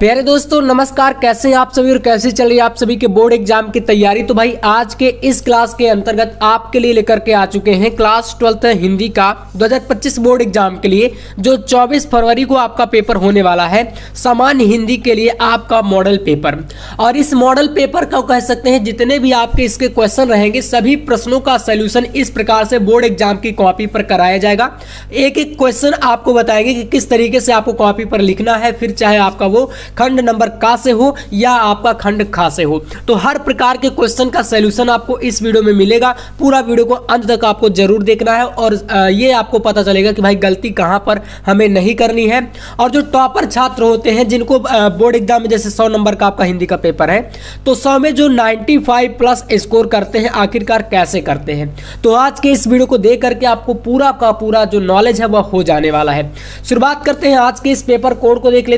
प्यारे दोस्तों नमस्कार, कैसे हैं आप सभी और कैसे चल रही है आप सभी के बोर्ड एग्जाम की तैयारी। तो भाई आज के इस क्लास के अंतर्गत आपके लिए लेकर के आ चुके हैं क्लास 12th हिंदी का 2025 बोर्ड एग्जाम के लिए जो 24 फरवरी को आपका पेपर होने वाला है, सामान्य हिंदी के लिए आपका मॉडल पेपर। और इस मॉडल पेपर का कह सकते हैं जितने भी आपके इसके क्वेश्चन रहेंगे सभी प्रश्नों का सोल्यूशन इस प्रकार से बोर्ड एग्जाम की कॉपी पर कराया जाएगा। एक एक क्वेश्चन आपको बताएंगे कि किस तरीके से आपको कॉपी पर लिखना है, फिर चाहे आपका वो खंड नंबर का से हो या आपका खंड खा से हो, तो हर प्रकार के क्वेश्चन का सॉल्यूशन आपको इस वीडियो में मिलेगा। पूरा वीडियो को अंत तक आपको जरूर देखना है और ये आपको पता चलेगा कि भाई गलती कहां पर हमें नहीं करनी है। और जो टॉपर छात्र होते हैं जिनको बोर्ड एग्जाम में जैसे 100 नंबर का आपका हिंदी का पेपर है, तो 100 में जो 95 प्लस स्कोर करते हैं आखिरकार कैसे करते हैं, तो आज के इस वीडियो को देख करके आपको पूरा का पूरा जो नॉलेज है वह हो जाने वाला है। शुरुआत करते हैं आज के इस पेपर कोड को। देख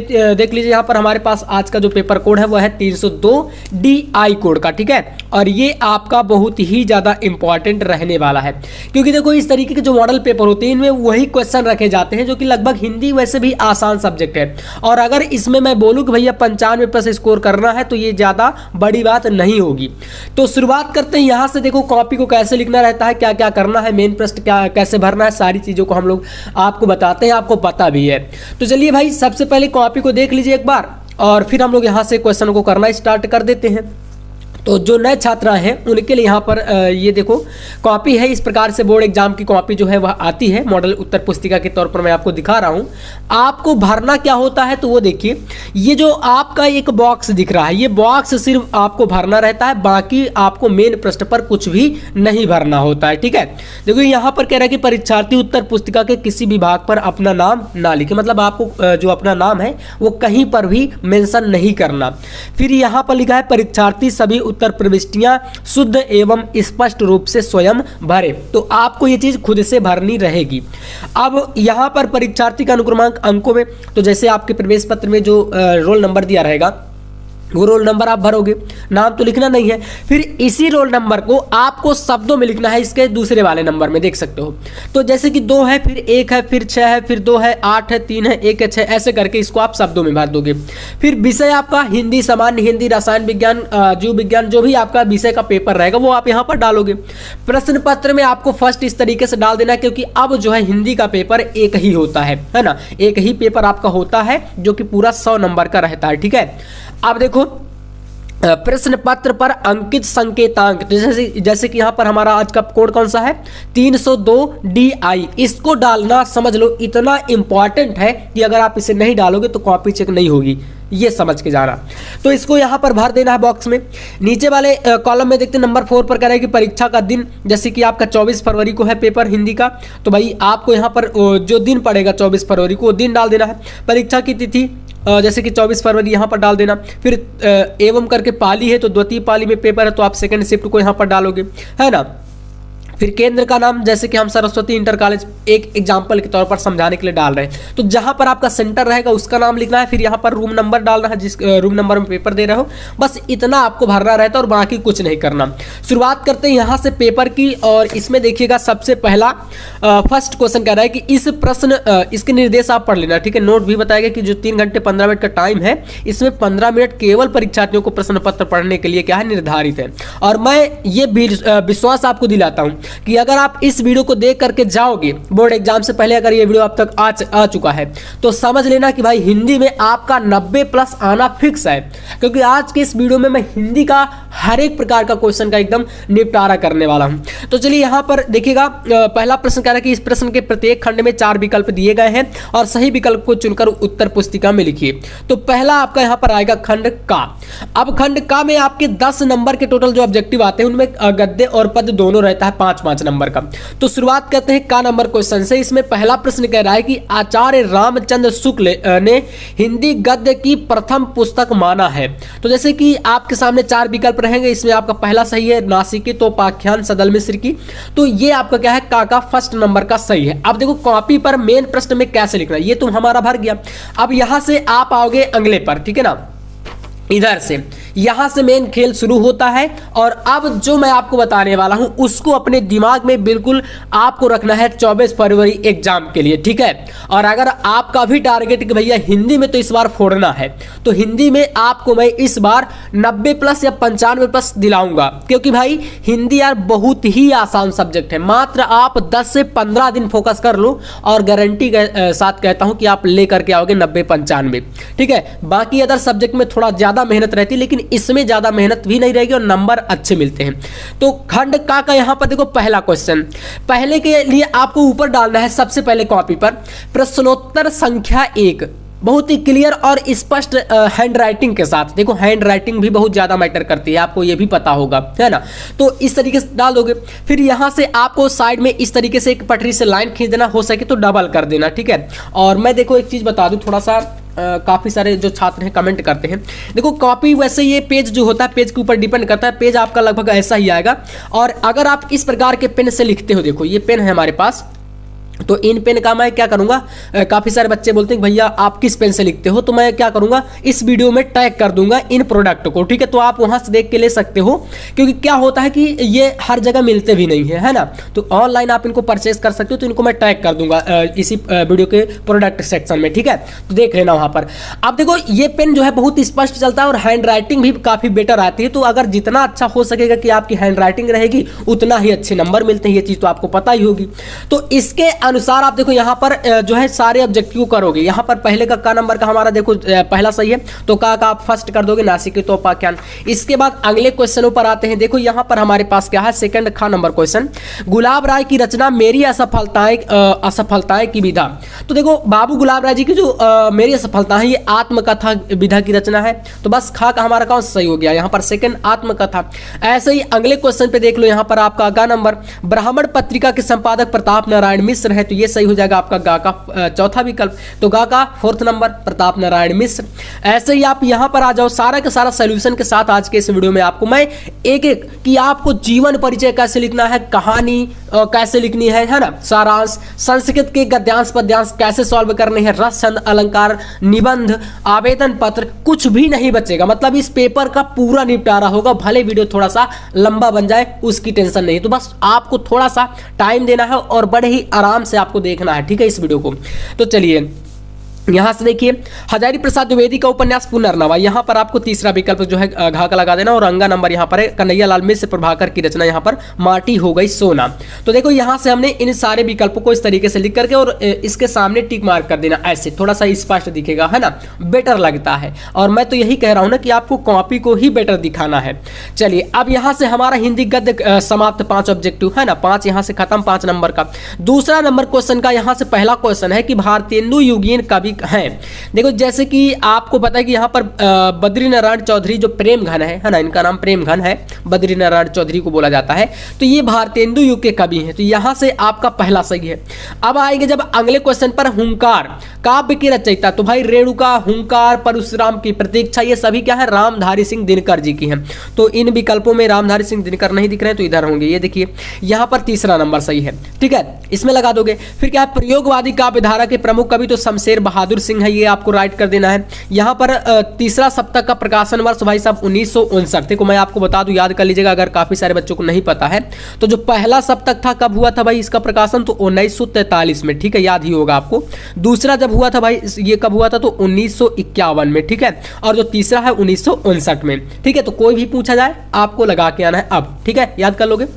लीजिए यहाँ पर हमारे पास आज का जो पेपर कोड है वह है 302 DI कोड का, ठीक है। और ये आपका बहुत ही ज्यादा इंपॉर्टेंट रहने वाला है क्योंकि देखो इस तरीके के जो मॉडल पेपर होते हैं इनमें वही क्वेश्चन रखे जाते हैं जो कि लगभग हिंदी वैसे भी आसान सब्जेक्ट है। और अगर इसमें मैं बोलूं कि भैया 95 प्लस स्कोर करना है तो ये ज्यादा बड़ी बात नहीं होगी। तो शुरुआत करते हैं यहाँ से। देखो कॉपी को कैसे लिखना रहता है, क्या क्या करना है, मेन प्रश्न क्या कैसे भरना है, सारी चीजों को हम लोग आपको बताते हैं, आपको पता भी है। तो चलिए भाई सबसे पहले कॉपी को देख लीजिए एक बार और फिर हम लोग यहाँ से क्वेश्चन को करना स्टार्ट कर देते हैं। तो जो नए छात्र हैं उनके लिए यहाँ पर ये देखो कॉपी है, इस प्रकार से बोर्ड एग्जाम की कॉपी जो है वह आती है। मॉडल उत्तर पुस्तिका के तौर पर मैं आपको दिखा रहा हूँ। आपको भरना क्या होता है तो वो देखिए, ये जो आपका एक बॉक्स दिख रहा है ये बॉक्स सिर्फ आपको भरना रहता है, बाकी आपको मेन प्रश्न पर कुछ भी नहीं भरना होता है, ठीक है। देखो यहाँ पर कह रहा है कि परीक्षार्थी उत्तर पुस्तिका के किसी भी भाग पर अपना नाम ना लिखे, मतलब आपको जो अपना नाम है वो कहीं पर भी मेंशन नहीं करना। फिर यहाँ पर लिखा है परीक्षार्थी सभी उत्तर प्रविष्टियां शुद्ध एवं स्पष्ट रूप से स्वयं भरे, तो आपको ये चीज खुद से भरनी रहेगी। अब यहां पर परीक्षार्थी का अनुक्रमांक अंकों में, तो जैसे आपके प्रवेश पत्र में जो रोल नंबर दिया रहेगा वो रोल नंबर आप भरोगे, नाम तो लिखना नहीं है। फिर इसी रोल नंबर को आपको शब्दों में लिखना है इसके दूसरे वाले नंबर में, देख सकते हो। तो जैसे कि 2 है, फिर 1 है, फिर 6 है, फिर 2 है, 8 है, 3 है, 1 है, 6, ऐसे करके इसको आप शब्दों में भर दोगे। फिर विषय आपका हिंदी, सामान्य हिंदी, रसायन विज्ञान, जीव विज्ञान, जो भी आपका विषय का पेपर रहेगा वो आप यहाँ पर डालोगे। प्रश्न पत्र में आपको फर्स्ट इस तरीके से डाल देना है क्योंकि अब जो है हिंदी का पेपर एक ही होता है ना, एक ही पेपर आपका होता है जो कि पूरा 100 नंबर का रहता है, ठीक है। अब देखो प्रश्न पत्र पर अंकित संकेतांक, जैसे कि यहां पर हमारा आज का कोड कौन सा है 302 DI, इसको डालना समझ लो इतना इंपॉर्टेंट है कि अगर आप इसे नहीं डालोगे तो कॉपी चेक नहीं होगी, ये समझ के जाना। तो इसको यहां पर भर देना है बॉक्स में। नीचे वाले कॉलम में देखते हैं नंबर 4 पर कह रहा है कि परीक्षा का दिन, जैसे कि आपका 24 फरवरी को है पेपर हिंदी का, तो भाई आपको यहां पर जो दिन पड़ेगा 24 फरवरी को वो दिन डाल देना है। परीक्षा की तिथि जैसे कि 24 फरवरी यहाँ पर डाल देना। फिर एवं करके पाली है तो द्वितीय पाली में पेपर है तो आप सेकंड शिफ्ट को यहाँ पर डालोगे, है ना। फिर केंद्र का नाम जैसे कि हम सरस्वती इंटर कॉलेज एक एग्जाम्पल के तौर पर समझाने के लिए डाल रहे हैं, तो जहां पर आपका सेंटर रहेगा उसका नाम लिखना है। फिर यहाँ पर रूम नंबर डालना है, जिस रूम नंबर में पेपर दे रहे हो, बस इतना आपको भरना रहता है और बाकी कुछ नहीं करना। शुरुआत करते हैं यहाँ से पेपर की और इसमें देखिएगा सबसे पहला फर्स्ट क्वेश्चन कह रहा है कि इस प्रश्न इसके निर्देश आप पढ़ लेना, ठीक है। नोट भी बताएगा कि जो 3 घंटे 15 मिनट का टाइम है इसमें 15 मिनट केवल परीक्षार्थियों को प्रश्न पत्र पढ़ने के लिए क्या है निर्धारित है। और मैं ये विश्वास आपको दिलाता हूँ कि अगर आप इस वीडियो को देख करके जाओगे बोर्ड एग्जाम से पहले, अगर ये वीडियो अब तक आ चुका है तो समझ लेना कि भाई हिंदी में आपका 90 प्लस आना फिक्स है, क्योंकि आज के इस वीडियो में मैं हिंदी का हर एक प्रकार का क्वेश्चन का एकदम निपटारा करने वाला हूं। तो चलिए यहाँ पर देखिएगा पहला प्रश्न कह रहा है कि इस प्रश्न के प्रत्येक खंड में 4 विकल्प दिए गए हैं और सही विकल्प को चुनकर उत्तर पुस्तिका में लिखिए। तो पहला आपका यहाँ पर आएगा खंड का। अब खंड का में आपके 10 नंबर के टोटल जो ऑब्जेक्टिव आते हैं उनमें गद्य और पद दोनों रहता है 5-5 नंबर का। तो शुरुआत करते हैं का नंबर क्वेश्चन से। इसमें पहला प्रश्न कह रहा है कि आचार्य रामचंद्र शुक्ल ने हिंदी गद्य की प्रथम पुस्तक माना है। तो जैसे कि आपके सामने 4 विकल्प रहेंगे, इसमें आपका पहला सही है नासिकी तोपाख्यान सदल मिश्र की, तो ये आपका क्या है का फर्स्ट नंबर का सही है। अब देखो कॉपी पर मेन प्रश्न में कैसे लिखना है, ये तुम हमारा भर गया। अब यहां से आप आओगे अगले पर, ठीक है ना। इधर से यहां से मेन खेल शुरू होता है। और अब जो मैं आपको बताने वाला हूं उसको अपने दिमाग में बिल्कुल आपको रखना है 24 फरवरी एग्जाम के लिए, ठीक है। और अगर आपका भी टारगेट कि भैया हिंदी में तो इस बार फोड़ना है, तो हिंदी में आपको मैं इस बार 90+ या 95+ दिलाऊंगा, क्योंकि भाई हिंदी यार बहुत ही आसान सब्जेक्ट है। मात्र आप 10 से 15 दिन फोकस कर लो और गारंटी के साथ कहता हूं कि आप लेकर के आओगे 90-95, ठीक है। बाकी अदर सब्जेक्ट में थोड़ा ज्यादा मेहनत रहती है, लेकिन इसमें ज्यादा मेहनत भी नहीं रहेगी और नंबर अच्छे मिलते हैं। तो खंड का यहां पर देखो पहला क्वेश्चन, पहले के लिए आपको ऊपर डालना है सबसे पहले कॉपी पर प्रश्नोत्तर संख्या 1, बहुत ही क्लियर और स्पष्ट हैंड राइटिंग के साथ। देखो हैंड राइटिंग भी बहुत ज्यादा मैटर करती है, आपको ये भी पता होगा, है ना। तो इस तरीके से डाल दोगे। फिर यहां से आपको साइड में इस तरीके से एक पटरी से लाइन खींच देना, हो सके तो डबल कर देना, ठीक है। और मैं देखो एक चीज बता दूं, थोड़ा सा काफ़ी सारे जो छात्र हैं कमेंट करते हैं। देखो कॉपी वैसे ये पेज जो होता है पेज के ऊपर डिपेंड करता है, पेज आपका लगभग ऐसा ही आएगा। और अगर आप इस प्रकार के पेन से लिखते हो, देखो ये पेन है हमारे पास, तो इन पेन का मैं क्या करूंगा, काफ़ी सारे बच्चे बोलते हैं भैया आप किस पेन से लिखते हो, तो मैं क्या करूंगा इस वीडियो में टैग कर दूंगा इन प्रोडक्ट को, ठीक है। तो आप वहां से देख के ले सकते हो, क्योंकि क्या होता है कि ये हर जगह मिलते भी नहीं है ना। तो ऑनलाइन आप इनको परचेज कर सकते हो, तो इनको मैं टैग कर दूंगा इसी वीडियो के प्रोडक्ट सेक्शन में, ठीक है। तो देख लेना वहां पर। अब देखो ये पेन जो है बहुत स्पष्ट चलता है और हैंड राइटिंग भी काफ़ी बेटर आती है। तो अगर जितना अच्छा हो सकेगा कि आपकी हैंड राइटिंग रहेगी, उतना ही अच्छे नंबर मिलते हैं, ये चीज़ तो आपको पता ही होगी। तो इसके अनुसार आप देखो यहां पर जो है सारे ऑब्जेक्टिव करोगे। यहां पर पहले का नंबर का हमारा देखो पहला सही है, तो का आप फर्स्ट कर दोगे, नासिक तो उपाख्यान। इसके बाद अगले क्वेश्चनों पर आते हैं। देखो यहां पर हमारे पास क्या है, सेकंड नंबर क्वेश्चन, गुलाब राय की रचना मेरी असफलताएं की विधा। तो देखो बाबू गुलाब राय जी की जो मेरी असफलता है, ये आत्मकथा विधा की रचना है। तो बस खा का हमारा कौन सही हो गया, यहां पर सेकंड आत्मकथा। ऐसे ही अगले क्वेश्चन पे देख लो, यहां पर आपका गा नंबर ब्राह्मण पत्रिका के संपादक प्रताप नारायण मिश्र है, तो ये सही हो जाएगा आपका गा का चौथा विकल्प। तो गा का 4th नंबर प्रताप नारायण मिश्र। ऐसे ही आप यहां पर आ जाओ, सारा का सारा सॉल्यूशन के साथ आज के इस वीडियो में आपको मैं एक एक कि आपको जीवन परिचय कैसे लिखना है, कहानी कैसे लिखनी है ना, सारांश, संस्कृत के गद्यांश पद्यांश कैसे सॉल्व करने हैं, रस छंद अलंकार निबंध आवेदन पत्र, कुछ भी नहीं बचेगा। मतलब इस पेपर का पूरा निपटारा होगा, भले वीडियो थोड़ा सा लंबा बन जाए उसकी टेंशन नहीं। तो बस आपको थोड़ा सा टाइम देना है और बड़े ही आराम से आपको देखना है, ठीक है, इस वीडियो को। तो चलिए यहां से देखिए, हजारी प्रसाद द्विवेदी का उपन्यास पुनर्नवा, यहां पर आपको तीसरा विकल्प जो है घा का लगा देना। और अंगा नंबर यहां पर है कन्हैया लाल मिश्र प्रभाकर की रचना, यहां पर माटी हो गई सोना। तो देखो यहां से हमने इन सारे विकल्पों को इस तरीके से लिख करके और इसके सामने टिक मार्क कर देना, ऐसे थोड़ा सा स्पष्ट दिखेगा, है ना, बेटर लगता है। और मैं तो यही कह रहा हूं ना कि आपको कॉपी को ही बेटर दिखाना है। चलिए अब यहां से हमारा हिंदी गद्य समाप्त, 5 ऑब्जेक्टिव है ना, 5 यहां से खत्म, 5 नंबर का। दूसरा नंबर क्वेश्चन का यहां से पहला क्वेश्चन है कि भारतेंदु युगीन कवि हैं। देखो जैसे कि आपको पता है कि यहाँ पर बद्री नारायण चौधरी जो प्रेम घन है ना, इनका नाम प्रेम घन है, बद्री नारायण चौधरी को बोला जाता है। तो ये भारतेंदु युग के कवि हैं, तो यहाँ से आपका पहला सही है। अब आएंगे जब अगले क्वेश्चन पर, हुंकार काव्य की रचयिता, तो भाई रेणुका, हुंकार, परशुराम की प्रतीक्षा, ये सभी क्या है, रामधारी सिंह दिनकर जी की हैं। तो इन विकल्पों में रामधारी सिंह दिनकर नहीं दिख रहे हैं, तो इधर होंगे, ये देखिए यहाँ पर तीसरा नंबर सही है, ठीक है, इसमें लगा दोगे। फिर क्या है, प्रयोगवादी काव्य धारा के प्रमुख कवि तो शमशेर बहादुर सिंह है, ये आपको राइट कर देना है। यहाँ पर तीसरा सप्तक का प्रकाशन वर्ष भाई साहब 1959। देखो मैं आपको बता दूं, याद कर लीजिएगा अगर काफी सारे बच्चों को नहीं पता है। तो जो पहला सप्तक था कब हुआ था भाई इसका प्रकाशन, तो 1943 में, ठीक है, याद ही होगा आपको। दूसरा जब हुआ था भाई ये कब हुआ था, तो 1951 में, ठीक है। और जो तीसरा है 1959 में, ठीक है। तो कोई भी पूछा जाए आपको लगा के आना है अब, ठीक है, याद कर लोगे।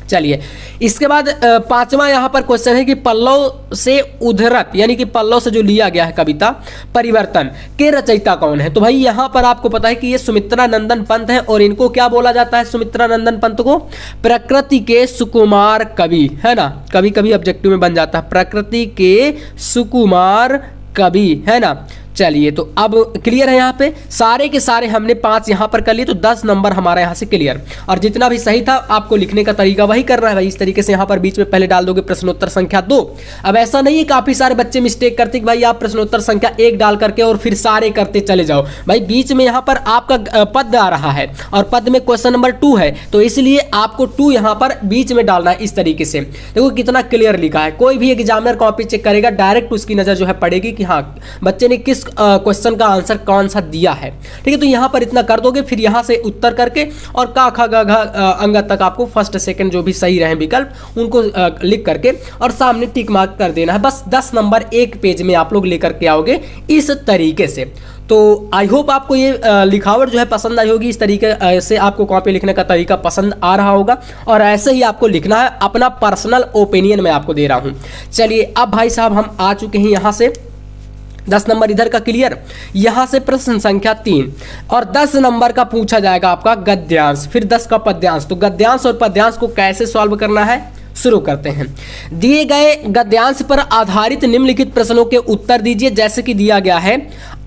चलिए इसके बाद पांचवा यहां पर क्वेश्चन है कि पल्लव से उद्धृत, यानी कि पल्लव से जो लिया गया है कविता परिवर्तन के रचयिता कौन है। तो भाई यहां पर आपको पता है कि ये सुमित्रा नंदन पंत है, और इनको क्या बोला जाता है, सुमित्रा नंदन पंत को प्रकृति के सुकुमार कवि, है ना, कभी कभी ऑब्जेक्टिव में बन जाता है, प्रकृति के सुकुमार कवि, है ना। चलिए तो अब क्लियर है, यहाँ पे सारे के सारे हमने 5 यहाँ पर कर लिए, तो 10 नंबर हमारा यहाँ से क्लियर। और जितना भी सही था आपको लिखने का तरीका वही करना है भाई, इस तरीके से यहाँ पर बीच में पहले डाल दोगे प्रश्नोत्तर संख्या 2। अब ऐसा नहीं है, काफी सारे बच्चे मिस्टेक करते कि भाई आप प्रश्नोत्तर संख्या 1 डाल करके और फिर सारे करते चले जाओ। भाई बीच में यहाँ पर आपका पद आ रहा है और पद में क्वेश्चन नंबर 2 है, तो इसलिए आपको 2 यहाँ पर बीच में डालना है, इस तरीके से। देखो कितना क्लियर लिखा है, कोई भी एग्जामिनर कॉपी चेक करेगा डायरेक्ट उसकी नजर जो है पड़ेगी कि हाँ बच्चे ने किस क्वेश्चन का आंसर कौन सा दिया है। ठीक है, तो यहाँ पर इतना कर दोगे, फिर यहाँ से उत्तर करके और का खा गा घा अंग तक आपको फर्स्ट सेकंड जो भी सही रहे विकल्प उनको लिख करके और सामने टिक मार्क कर देना है। बस 10 नंबर एक पेज में आप लोग लेकर के आओगे इस तरीके से। तो आई होप आपको ये लिखावट जो है पसंद आई होगी। इस तरीके से आपको कॉपी लिखने का तरीका पसंद आ रहा होगा और ऐसे ही आपको लिखना है। अपना पर्सनल ओपिनियन मैं आपको दे रहा हूँ। चलिए अब भाई साहब हम आ चुके हैं यहाँ से 10 नंबर इधर का क्लियर। यहाँ से प्रश्न संख्या 3 और 10 नंबर का पूछा जाएगा आपका गद्यांश, फिर 10 का पद्यांश। तो गद्यांश और पद्यांश को कैसे सॉल्व करना है शुरू करते हैं। दिए गए गद्यांश पर आधारित निम्नलिखित प्रश्नों के उत्तर दीजिए। जैसे कि दिया गया है,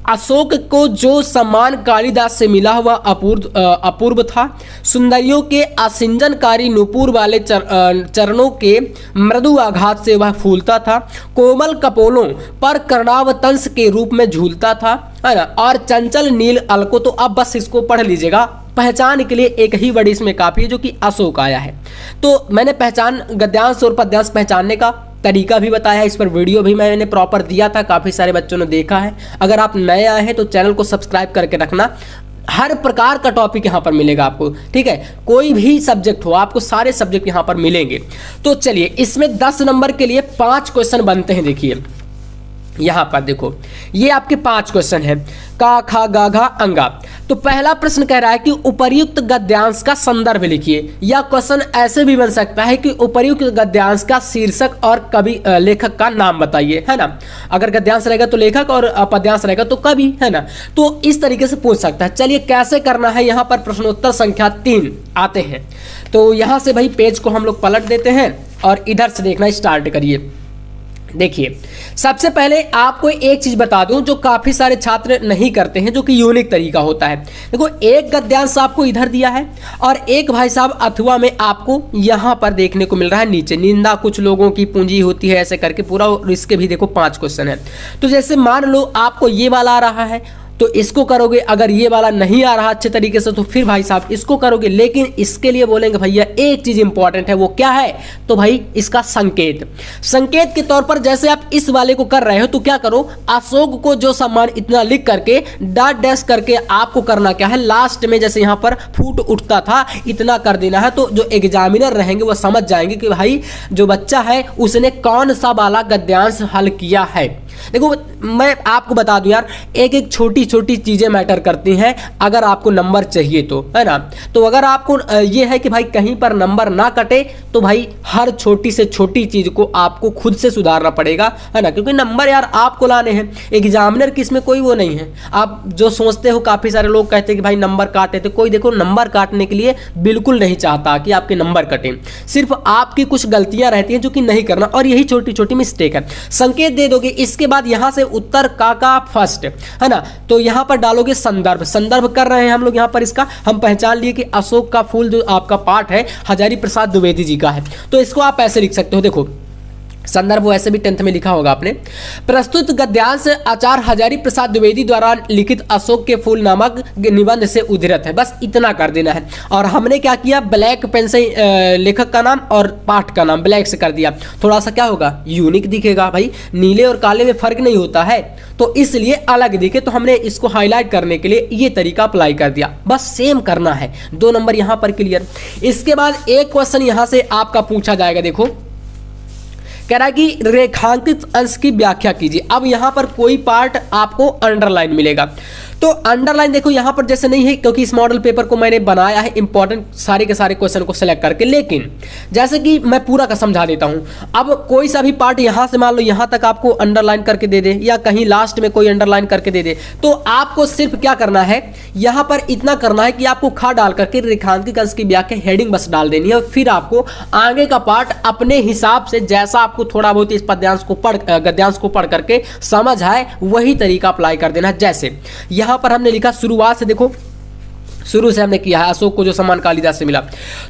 अशोक को जो सम्मान कालिदास से मिला हुआ अपूर्व था। सुंदरियों के आसिंजनकारी नुपुर वाले चरणों के मृदु आघात से वह फूलता था। कोमल कपोलों पर कर्णावतंस के रूप में झूलता था, है ना। और चंचल नील अलको। तो अब बस इसको पढ़ लीजिएगा। पहचान के लिए एक ही वर्ड इसमें काफी है जो कि अशोक आया है। तो मैंने पहचान गद्यांश और पद्यांश पहचानने का तरीका भी बताया है। इस पर वीडियो भी मैंने प्रॉपर दिया था, काफ़ी सारे बच्चों ने देखा है। अगर आप नए आए हैं तो चैनल को सब्सक्राइब करके रखना। हर प्रकार का टॉपिक यहाँ पर मिलेगा आपको। ठीक है, कोई भी सब्जेक्ट हो आपको सारे सब्जेक्ट यहाँ पर मिलेंगे। तो चलिए इसमें 10 नंबर के लिए 5 क्वेश्चन बनते हैं। देखिए यहाँ पर देखो, ये आपके 5 क्वेश्चन है। का खा गा घा अंगा। तो पहला प्रश्न कह रहा है कि उपर्युक्त गद्यांश का संदर्भ लिखिए। या क्वेश्चन ऐसे भी बन सकता है कि उपर्युक्त गद्यांश का शीर्षक और कवि लेखक का नाम बताइए, है ना। अगर गद्यांश रहेगा तो लेखक और पद्यांश रहेगा तो कवि, है ना। तो इस तरीके से पूछ सकता है। चलिए कैसे करना है, यहाँ पर प्रश्नोत्तर संख्या 3 आते हैं। तो यहाँ से भाई पेज को हम लोग पलट देते हैं और इधर से देखना स्टार्ट करिए। देखिए सबसे पहले आपको एक चीज बता दूं जो काफी सारे छात्र नहीं करते हैं, जो कि यूनिक तरीका होता है। देखो एक गद्यांश आपको इधर दिया है और एक भाई साहब अथवा में आपको यहां पर देखने को मिल रहा है नीचे। निंदा कुछ लोगों की पूंजी होती है, ऐसे करके पूरा। इसके भी देखो 5 क्वेश्चन है। तो जैसे मान लो आपको ये वाला आ रहा है तो इसको करोगे। अगर ये वाला नहीं आ रहा अच्छे तरीके से तो फिर भाई साहब इसको करोगे। लेकिन इसके लिए बोलेंगे भैया एक चीज इंपॉर्टेंट है, वो क्या है, तो भाई इसका संकेत। संकेत के तौर पर जैसे आप इस वाले को कर रहे हो तो क्या करो, अशोक को जो सम्मान इतना लिख करके डॉट डैश करके आपको करना क्या है, लास्ट में जैसे यहाँ पर फूट उठता था इतना कर देना है। तो जो एग्जामिनर रहेंगे वो समझ जाएंगे कि भाई जो बच्चा है उसने कौन सा वाला गद्यांश हल किया है। देखो मैं आपको बता दूं यार, एक एक छोटी छोटी चीजें मैटर करती हैं अगर आपको नंबर चाहिए तो, है ना। तो अगर आपको ये है कि भाई कहीं पर नंबर ना कटे तो भाई हर छोटी से छोटी चीज को आपको खुद से सुधारना पड़ेगा, है ना। क्योंकि नंबर यार आपको लाने हैं, एग्जामिनर की इसमें कोई वो नहीं है। आप जो सोचते हो, काफी सारे लोग कहते हैं कि भाई नंबर काटे, तो कोई देखो नंबर काटने के लिए बिल्कुल नहीं चाहता कि आपके नंबर कटें। सिर्फ आपकी कुछ गलतियां रहती हैं जो कि नहीं करना, और यही छोटी छोटी मिस्टेक है। संकेत दे दोगे, इसके बाद यहां से उत्तर का फर्स्ट, है ना। तो यहां पर डालोगे संदर्भ। संदर्भ कर रहे हैं हम लोग, यहां पर इसका हम पहचान लिए कि अशोक का फूल जो आपका पाठ है हजारी प्रसाद द्विवेदी जी का है। तो इसको आप ऐसे लिख सकते हो। देखो संदर्भ वैसे भी 10th में लिखा होगा आपने। प्रस्तुत गद्यांश आचार्य हजारी प्रसाद द्विवेदी द्वारा लिखित अशोक के फूल नामक निबंध से उद्धृत है। बस इतना कर देना है। और हमने क्या किया, ब्लैक पेन से लेखक का नाम और पाठ का नाम ब्लैक से कर दिया। थोड़ा सा क्या होगा, यूनिक दिखेगा। भाई नीले और काले में फर्क नहीं होता है तो इसलिए अलग दिखे, तो हमने इसको हाईलाइट करने के लिए ये तरीका अप्लाई कर दिया। बस सेम करना है। 2 नंबर यहां पर क्लियर। इसके बाद एक क्वेश्चन यहां से आपका पूछा जाएगा। देखो कह रहा है कि रेखांकित अंश की व्याख्या कीजिए। अब यहां पर कोई पार्ट आपको अंडरलाइन मिलेगा। तो अंडरलाइन देखो यहां पर जैसे नहीं है, क्योंकि इस मॉडल पेपर को मैंने बनाया है इंपॉर्टेंट सारे के सारे क्वेश्चन को सिलेक्ट करके। लेकिन जैसे कि मैं पूरा का समझा देता हूं। अब कोई सा भी पार्ट यहां से मान लो यहां तक आपको अंडरलाइन करके दे दे, या कहीं लास्ट में कोई अंडरलाइन करके दे दे, तो आपको सिर्फ क्या करना है, यहां पर इतना करना है कि आपको खा डाल करके रेखांकित अंश की व्याख्या हेडिंग बस डाल देनी है। और फिर आपको आगे का पार्ट अपने हिसाब से जैसा आपको थोड़ा बहुत इस पद्यांश को गद्यांश को पढ़ करके समझ आए वही तरीका अप्लाई कर देना। जैसे यहां पर हमने लिखा शुरुआत से, देखो शुरू से हमने किया है अशोक को जो सम्मान कालिदास से मिला।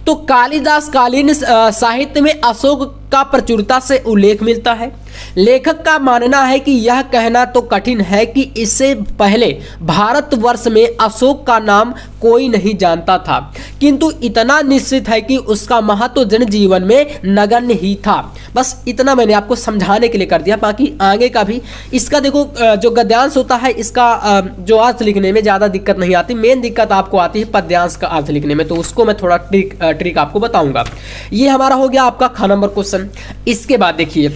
तो कालिदास कालीन साहित्य में अशोक का प्रचुरता से उल्लेख मिलता है। लेखक का मानना है कि यह कहना तो कठिन है कि इससे पहले भारतवर्ष में अशोक का नाम कोई नहीं जानता था, किंतु इतना निश्चित है कि उसका महत्व जनजीवन में नगण्य ही था। बस इतना मैंने आपको समझाने के लिए कर दिया, बाकी आगे का भी इसका देखो जो गद्यांश होता है इसका जो अर्थ लिखने में ज़्यादा दिक्कत नहीं आती, मेन दिक्कत आपको आती है पद्यांश का अर्थ लिखने में, तो उसको मैं थोड़ा ट्रिक आपको बताऊंगा। ये हमारा हो गया आपका ख नंबर क्वेश्चन। इसके बाद देखिए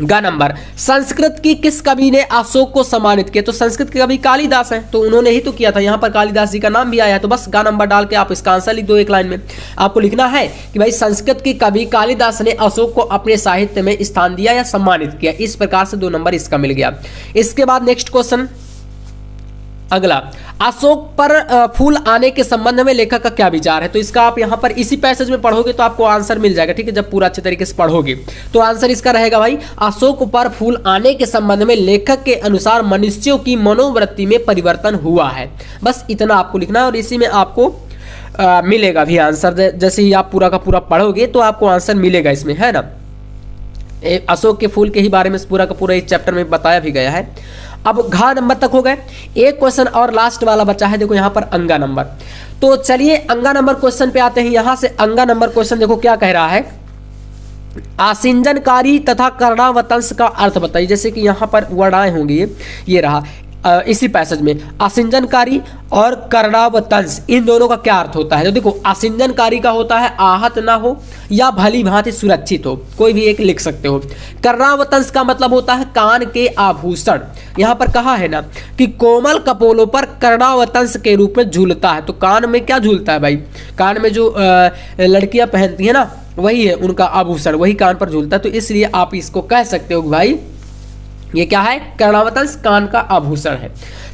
ग नंबर, संस्कृत की किस कवि ने अशोक को सम्मानित किया? तो संस्कृत के कवि कालिदास हैं, तो उन्होंने ही तो किया था। यहाँ पर कालिदास जी का नाम भी आया है, तो बस ग नंबर डाल के आप इसका आंसर लिख दो एक लाइन में। आपको लिखना है कि भाई संस्कृत के कवि कालिदास ने अशोक को अपने साहित्य में स्थान दिया या सम्मानित किया। इस प्रकार से 2 नंबर इसका मिल गया। इसके बाद नेक्स्ट क्वेश्चन अगला, अशोक पर फूल आने के संबंध में लेखक का क्या विचार है? तो इसका आप यहाँ पर इसी पैसेज में पढ़ोगे तो आपको आंसर मिल जाएगा, ठीक है, जब पूरा अच्छे तरीके से पढ़ोगे तो आंसर इसका रहेगा भाई, अशोक पर फूल आने के संबंध में लेखक के अनुसार मनुष्यों की मनोवृत्ति में परिवर्तन हुआ है। बस इतना आपको लिखना है और इसी में आपको मिलेगा भी आंसर। जैसे ही आप पूरा का पूरा पढ़ोगे तो आपको आंसर मिलेगा इसमें, है ना। अशोक के फूल के ही बारे में पूरा का पूरा इस चैप्टर में बताया भी गया है। अब घ नंबर तक हो गए, एक क्वेश्चन और लास्ट वाला बचा है, देखो यहाँ पर अंगा नंबर। तो चलिए अंगा नंबर क्वेश्चन पे आते हैं। यहाँ से अंगा नंबर क्वेश्चन देखो क्या कह रहा है, आसिंजनकारी तथा कर्णावतंस का अर्थ बताइए। जैसे कि यहाँ पर वर्णाएं होंगी, ये रहा इसी पैसेज में आसिंजनकारी और कर्णावतंस, इन दोनों का क्या अर्थ होता है? तो देखो आसिंजनकारी का होता है आहत ना हो या भली भांति सुरक्षित हो, कोई भी एक लिख सकते हो। कर्णावतंस का मतलब होता है कान के आभूषण। यहाँ पर कहा है ना कि कोमल कपोलों पर कर्णावतंस के रूप में झूलता है। तो कान में क्या झूलता है भाई? कान में जो लड़कियां पहनती है ना, वही है उनका आभूषण, वही कान पर झूलता है। तो इसलिए आप इसको कह सकते हो भाई ये क्या है? कर्णावतंस कान का आभूषण है।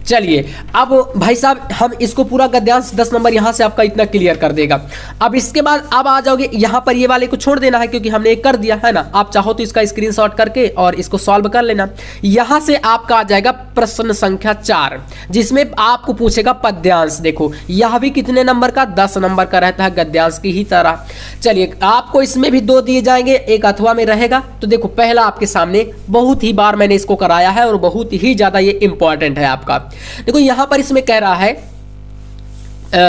चलिए अब भाई साहब हम इसको पूरा गद्यांश 10 नंबर यहाँ से आपका इतना क्लियर कर देगा। अब इसके बाद अब आ जाओगे यहाँ पर, ये वाले को छोड़ देना है क्योंकि हमने एक कर दिया है ना। आप चाहो तो इसका स्क्रीनशॉट करके और इसको सॉल्व कर लेना। यहाँ से आपका आ जाएगा प्रश्न संख्या 4, जिसमें आपको पूछेगा पद्यांश। देखो यह भी कितने नंबर का? 10 नंबर का रहता है गद्यांश की ही तरह। चलिए आपको इसमें भी 2 दिए जाएंगे, एक अथवा में रहेगा। तो देखो पहला आपके सामने, बहुत ही बार मैंने इसको कराया है और बहुत ही ज्यादा ये इंपॉर्टेंट है आपका। देखो यहां पर इसमें कह रहा है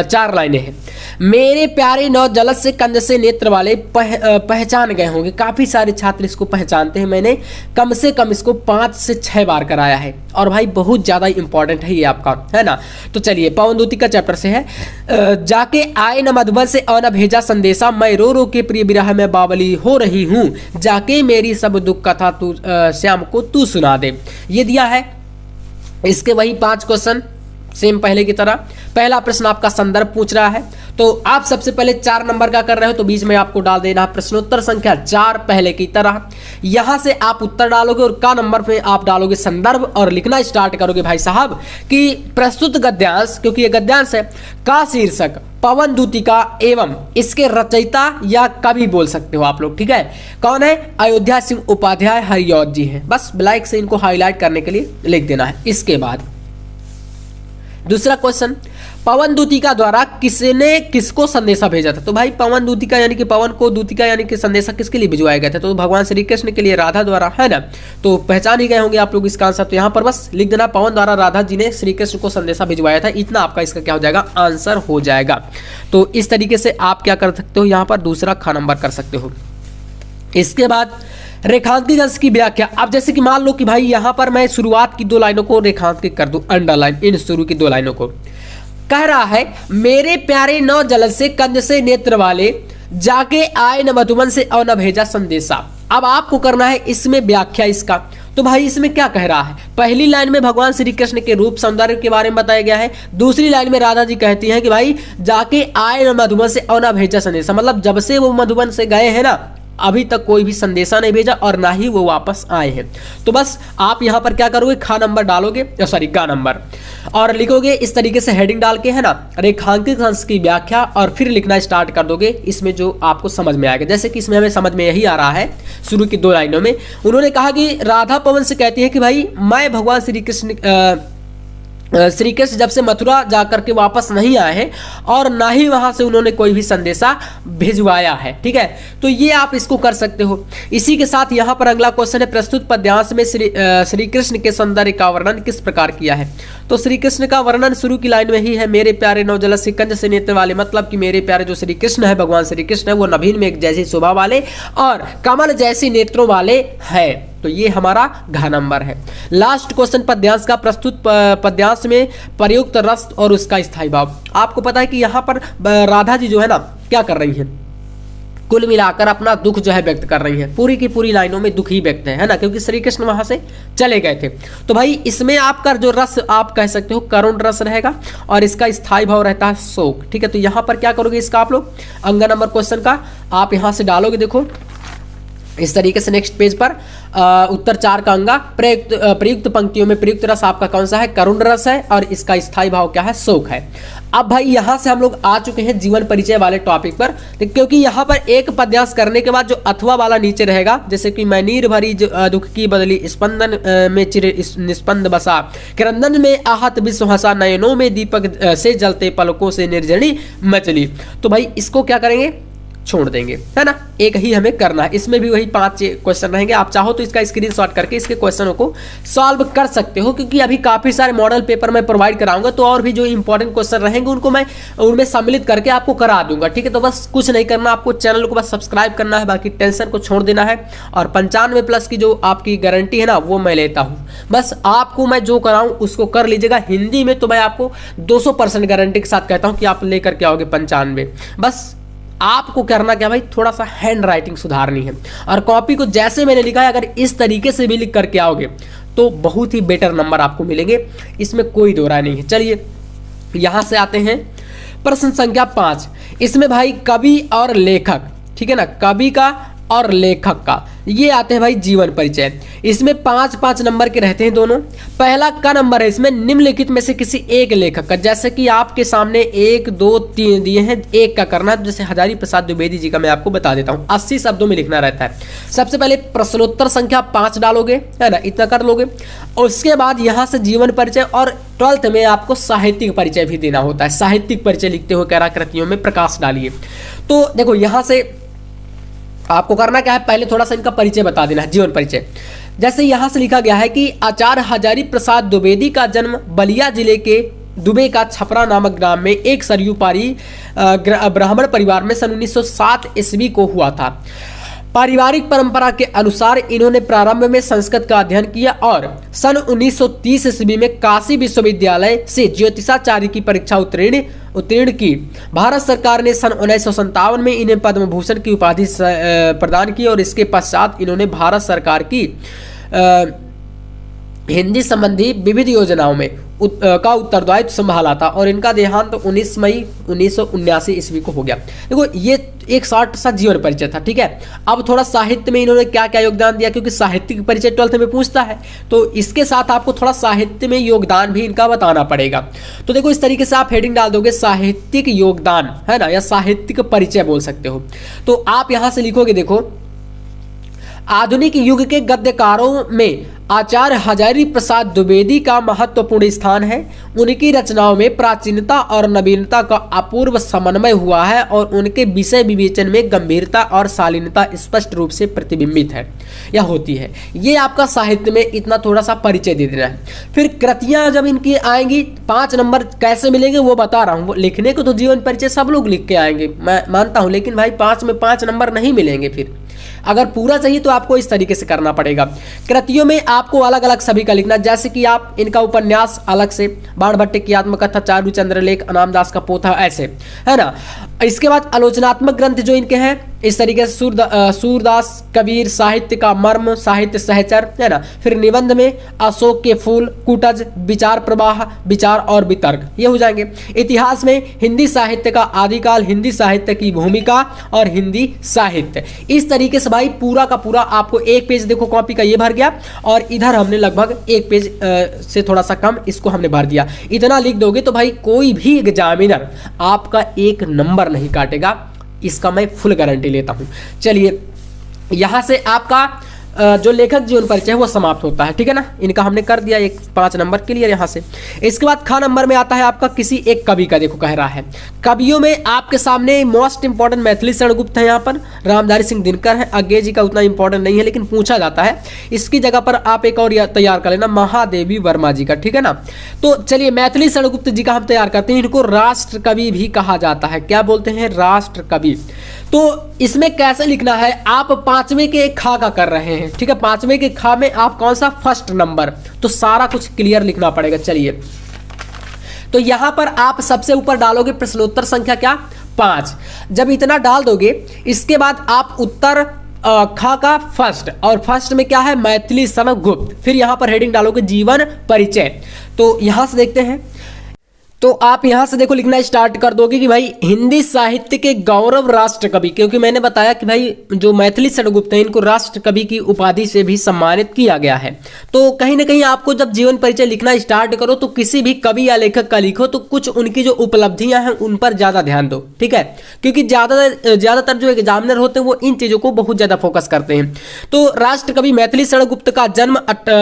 4 लाइनें हैं। मेरे प्यारे नौजलद से कंज से नेत्र वाले पहचान गए होंगे। काफी सारे छात्र इसको पहचानते हैं, मैंने कम से कम इसको 5 से 6 बार कराया है और भाई बहुत ज्यादा इंपॉर्टेंट है ये आपका, है ना। तो चलिए पवनदूती का चैप्टर से है। जाके आए न मधुबन से और न भेजा संदेशा, मैं रो रो के प्रिय विरह में बावली हो रही हूँ, जाके मेरी सब दुख कथा तू श्याम को तू सुना दे। ये दिया है। इसके वही 5 क्वेश्चन सेम पहले की तरह। पहला प्रश्न आपका संदर्भ पूछ रहा है, तो आप सबसे पहले 4 नंबर का कर रहे हो तो बीच में आपको डाल देना प्रश्नोत्तर संख्या 4 पहले की तरह। यहां से आप उत्तर डालोगे और का नंबर पे आप डालोगे संदर्भ और लिखना स्टार्ट करोगे भाई साहब कि प्रस्तुत गद्यांश, क्योंकि ये गद्यांश है, का शीर्षक पवनदूती का एवं इसके रचयिता या कवि बोल सकते हो आप लोग, ठीक है। कौन है? अयोध्या सिंह उपाध्याय हरिऔध जी हैं। बस ब्लैक से इनको हाईलाइट करने के लिए लिख देना है। इसके बाद दूसरा क्वेश्चन, पवनदूतिका द्वारा किसने किसको संदेशा भेजा था? तो भाई पवनदूतिका यानी कि पवन को, दूतिका यानी कि संदेशा किसके लिए भिजवाया गया था? तो भगवान श्री कृष्ण के लिए, राधा द्वारा, है ना। तो पहचान ही गए होंगे आप लोग इसका आंसर। तो यहाँ पर बस लिख देना पवन द्वारा राधा जी ने श्री कृष्ण को संदेशा भिजवाया था। इतना आपका इसका क्या हो जाएगा? आंसर हो जाएगा। तो इस तरीके से आप क्या कर सकते हो, यहाँ पर दूसरा ख नंबर कर सकते हो। इसके बाद रेखांकित अंश की व्याख्या। अब जैसे कि मान लो कि भाई यहाँ पर मैं शुरुआत की 2 लाइनों को रेखांकित कर दूं, अंडरलाइन इन शुरू की 2 लाइनों को। कह रहा है मेरे प्यारे नौजलद से कंज से नेत्र वाले, जाके आए न मधुबन से और न भेजा संदेशा। अब आपको करना है इसमें व्याख्या इसका। तो भाई इसमें क्या कह रहा है? पहली लाइन में भगवान श्री कृष्ण के रूप सौंदर्य के बारे में बताया गया है। दूसरी लाइन में राधा जी कहती हैं कि भाई जाके आए न मधुबन से और न भेजा संदेशा, मतलब जब से वो मधुबन से गए हैं ना, अभी तक कोई भी संदेशा नहीं भेजा और ना ही वो वापस आए हैं। तो बस आप यहाँ पर क्या करोगे? खा नंबर डालोगे, सॉरी गा नंबर, और लिखोगे इस तरीके से हेडिंग डाल के, है ना, रेखांकित अंश की व्याख्या, और फिर लिखना स्टार्ट कर दोगे इसमें जो आपको समझ में आएगा। जैसे कि इसमें हमें समझ में यही आ रहा है, शुरू की 2 लाइनों में उन्होंने कहा कि राधा पवन से कहती है कि भाई मैं भगवान श्री कृष्ण श्री कृष्ण जब से मथुरा जाकर के वापस नहीं आए हैं और ना ही वहां से उन्होंने कोई भी संदेशा भिजवाया है। ठीक है, तो ये आप इसको कर सकते हो। इसी के साथ यहाँ पर अगला क्वेश्चन है, प्रस्तुत पद्यांश में श्री कृष्ण के सौंदर्य का वर्णन किस प्रकार किया है। तो श्री कृष्ण का वर्णन शुरू की लाइन में ही है, मेरे प्यारे नवजल सिकंज से नेत्र वाले, मतलब कि मेरे प्यारे जो श्री कृष्ण है, भगवान श्री कृष्ण है, वो नवीन में एक जैसी शोभा वाले और कमल जैसी नेत्रों वाले हैं। तो ये हमारा घ नंबर है। लास्ट क्वेश्चन, पद्यांश का प्रस्तुत पद्यांश में प्रयुक्त रस और उसका स्थायी भाव। आपको पता है कि यहाँ पर राधा जी जो है ना क्या कर रही हैं, कुल मिलाकर अपना दुख जो है व्यक्त कर रही है, पूरी की पूरी लाइनों में दुख ही व्यक्त है ना, क्योंकि श्री कृष्ण वहां से चले गए थे। तो भाई इसमें आपका जो रस आप कह सकते हो करुण रस रहेगा और इसका स्थायी भाव रहता है शोक। ठीक है, तो यहाँ पर क्या करोगे, इसका आप लोग अंग नंबर क्वेश्चन का आप यहाँ से डालोगे। देखो इस तरीके से नेक्स्ट पेज पर उत्तर 4 का अंगा, प्रयुक्त पंक्तियों में प्रयुक्त रस आपका कौन सा है, करुण रस है और इसका स्थायी भाव क्या है, शोक है। अब भाई यहां से हम लोग आ चुके हैं जीवन परिचय वाले टॉपिक पर, क्योंकि यहां पर एक पद्यांश करने के बाद जो अथवा वाला नीचे रहेगा, जैसे कि मैं नीर भरी दुख की बदली स्पंदन में चिर निस्पंद बसा, क्रंदन में आहत विश्व हंसा, नयनों में दीपक से जलते पलकों से निर्जनी मचली। तो भाई इसको क्या करेंगे, छोड़ देंगे, है ना, एक ही हमें करना है। इसमें भी वही 5 क्वेश्चन रहेंगे। आप चाहो तो इसका स्क्रीनशॉट करके इसके क्वेश्चनों को सॉल्व कर सकते हो, क्योंकि अभी काफी सारे मॉडल पेपर मैं प्रोवाइड कराऊंगा, तो और भी जो इंपॉर्टेंट क्वेश्चन रहेंगे उनको मैं उनमें सम्मिलित करके आपको करा दूंगा। ठीक है, तो बस कुछ नहीं करना, आपको चैनल को बस सब्सक्राइब करना है, बाकी टेंशन को छोड़ देना है। और 95+ की जो आपकी गारंटी है ना वो मैं लेता हूँ, बस आपको मैं जो कराऊँ उसको कर लीजिएगा। हिंदी में तो मैं आपको 200% गारंटी के साथ कहता हूँ कि आप लेकर के आओगे 95। बस आपको करना क्या भाई, थोड़ा सा हैंड राइटिंग सुधारनी है और कॉपी को जैसे मैंने लिखा है अगर इस तरीके से भी लिख करके आओगे तो बहुत ही बेटर नंबर आपको मिलेंगे, इसमें कोई दो राय नहीं है। चलिए यहां से आते हैं प्रश्न संख्या 5। इसमें भाई कवि और लेखक, ठीक है ना, कवि का और लेखक का ये आते हैं भाई जीवन परिचय। इसमें 5-5 नंबर के रहते हैं दोनों। पहला का नंबर है इसमें निम्नलिखित में से किसी एक लेखक का, जैसे कि आपके सामने 1 2 3 दिए हैं, एक का करना है। जैसे हजारी प्रसाद द्विवेदी जी का मैं आपको बता देता हूँ, 80 शब्दों में लिखना रहता है। सबसे पहले प्रश्नोत्तर संख्या 5 डालोगे, है ना, इतना कर लोगे। और उसके बाद यहाँ से जीवन परिचय और 12th में आपको साहित्यिक परिचय भी देना होता है। साहित्यिक परिचय लिखते हुए कलाकृतियों में प्रकाश डालिए। तो देखो यहाँ से आपको करना क्या है, पहले थोड़ा सा इनका परिचय बता देना है, जीवन परिचय। जैसे यहां से लिखा गया है कि आचार्य हजारी प्रसाद द्विवेदी का जन्म बलिया जिले के दुबे का छपरा नामक ग्राम में एक सरयू पारी ब्राह्मण परिवार में सन 1907 ईस्वी को हुआ था। पारिवारिक परंपरा के अनुसार इन्होंने प्रारंभ में संस्कृत का अध्ययन किया और सन 1930 ईस्वी में काशी विश्वविद्यालय से ज्योतिषाचार्य की परीक्षा उत्तीर्ण की। भारत सरकार ने सन 1957 में इन्हें पद्म भूषण की उपाधि प्रदान की और इसके पश्चात इन्होंने भारत सरकार की हिंदी संबंधी विविध योजनाओं में का उत्तरदायित्व संभाला था और इनका देहांत 19 मई 1979 ईस्वी को हो गया। देखो ये एक शॉर्ट सा जीवन परिचय था, ठीक है। अब थोड़ा साहित्य में इन्होंने क्या क्या योगदान दिया, क्योंकि साहित्यिक परिचय 12th में पूछता है, तो इसके साथ आपको थोड़ा साहित्य में योगदान भी इनका बताना पड़ेगा। तो देखो इस तरीके से आप हेडिंग डाल दोगे साहित्यिक योगदान, है ना, या साहित्यिक परिचय बोल सकते हो। तो आप यहां से लिखोगे, देखो आधुनिक युग के गद्यकारों में आचार्य हजारी प्रसाद द्विवेदी का महत्वपूर्ण स्थान है। उनकी रचनाओं में प्राचीनता और नवीनता का अपूर्व समन्वय हुआ है और उनके विषय विवेचन में गंभीरता और शालीनता स्पष्ट रूप से प्रतिबिंबित है या होती है। ये आपका साहित्य में इतना थोड़ा सा परिचय दे देना है। फिर कृतियां जब इनकी आएंगी 5 नंबर कैसे मिलेंगे वो बता रहा हूँ। लिखने को तो जीवन परिचय सब लोग लिख के आएंगे, मैं मानता हूँ, लेकिन भाई 5 में 5 नंबर नहीं मिलेंगे। फिर अगर पूरा चाहिए तो आपको इस तरीके से करना पड़ेगा। कृतियों में आपको अलग अलग सभी का लिखना, जैसे कि आप इनका उपन्यास अलग से, बाणभट्ट की आत्मकथा, चारू चंद्रलेख, अनामदास का पोथा, ऐसे, है ना। इसके बाद आलोचनात्मक ग्रंथ जो इनके हैं इस तरीके से सूरदास, कबीर, साहित्य का मर्म, साहित्य सहचर, है ना। फिर निबंध में अशोक के फूल, कुटज, विचार प्रवाह, विचार और वितर्क, ये हो जाएंगे। इतिहास में हिंदी साहित्य का आदिकाल, हिंदी साहित्य की भूमिका और हिंदी साहित्य। इस तरीके से भाई पूरा का पूरा आपको एक पेज, देखो कॉपी का ये भर गया और इधर हमने लगभग एक पेज से थोड़ा सा कम इसको हमने भर दिया। इतना लिख दोगे तो भाई कोई भी एग्जामिनर आपका 1 नंबर नहीं काटेगा, इसका मैं फुल गारंटी लेता हूं। चलिए यहां से आपका जो लेखक जीवन परिचय है वो समाप्त होता है, ठीक है ना। इनका हमने कर दिया एक 5 नंबर क्लियर यहाँ से। इसके बाद ख नंबर में आता है आपका किसी एक कवि का, देखो कह रहा है कवियों में आपके सामने मोस्ट इंपॉर्टेंट मैथिली शरण गुप्त है, यहाँ पर रामधारी सिंह दिनकर है। अज्ञे जी का उतना इंपॉर्टेंट नहीं है लेकिन पूछा जाता है, इसकी जगह पर आप एक और तैयार कर लेना, महादेवी वर्मा जी का, ठीक है ना। तो चलिए मैथिली शरण गुप्त जी का हम तैयार करते हैं। इनको राष्ट्र कवि भी कहा जाता है, क्या बोलते हैं, राष्ट्र कवि। तो इसमें कैसे लिखना है, आप 5वें के खा का कर रहे हैं, ठीक है, 5वें के खा में आप कौन सा, फर्स्ट नंबर, तो सारा कुछ क्लियर लिखना पड़ेगा। चलिए तो यहां पर आप सबसे ऊपर डालोगे प्रश्नोत्तर संख्या क्या, 5। जब इतना डाल दोगे इसके बाद आप उत्तर खा का फर्स्ट, और फर्स्ट में क्या है, मैथिली शरण गुप्त। फिर यहां पर हेडिंग डालोगे जीवन परिचय। तो यहां से देखते हैं, तो आप यहां से देखो लिखना स्टार्ट कर दोगे कि भाई हिंदी साहित्य के गौरव राष्ट्र कवि, क्योंकि मैंने बताया कि भाई जो मैथिली शरण गुप्त है इनको राष्ट्र कवि की उपाधि से भी सम्मानित किया गया है। तो कहीं ना कहीं आपको जब जीवन परिचय लिखना स्टार्ट करो तो किसी भी कवि या लेखक का लिखो तो कुछ उनकी जो उपलब्धियां हैं उन पर ज्यादा ध्यान दो, ठीक है, क्योंकि ज्यादातर जो एग्जामिनर होते हैं वो इन चीजों को बहुत ज्यादा फोकस करते हैं। तो राष्ट्र कवि मैथिली शरण गुप्त का जन्म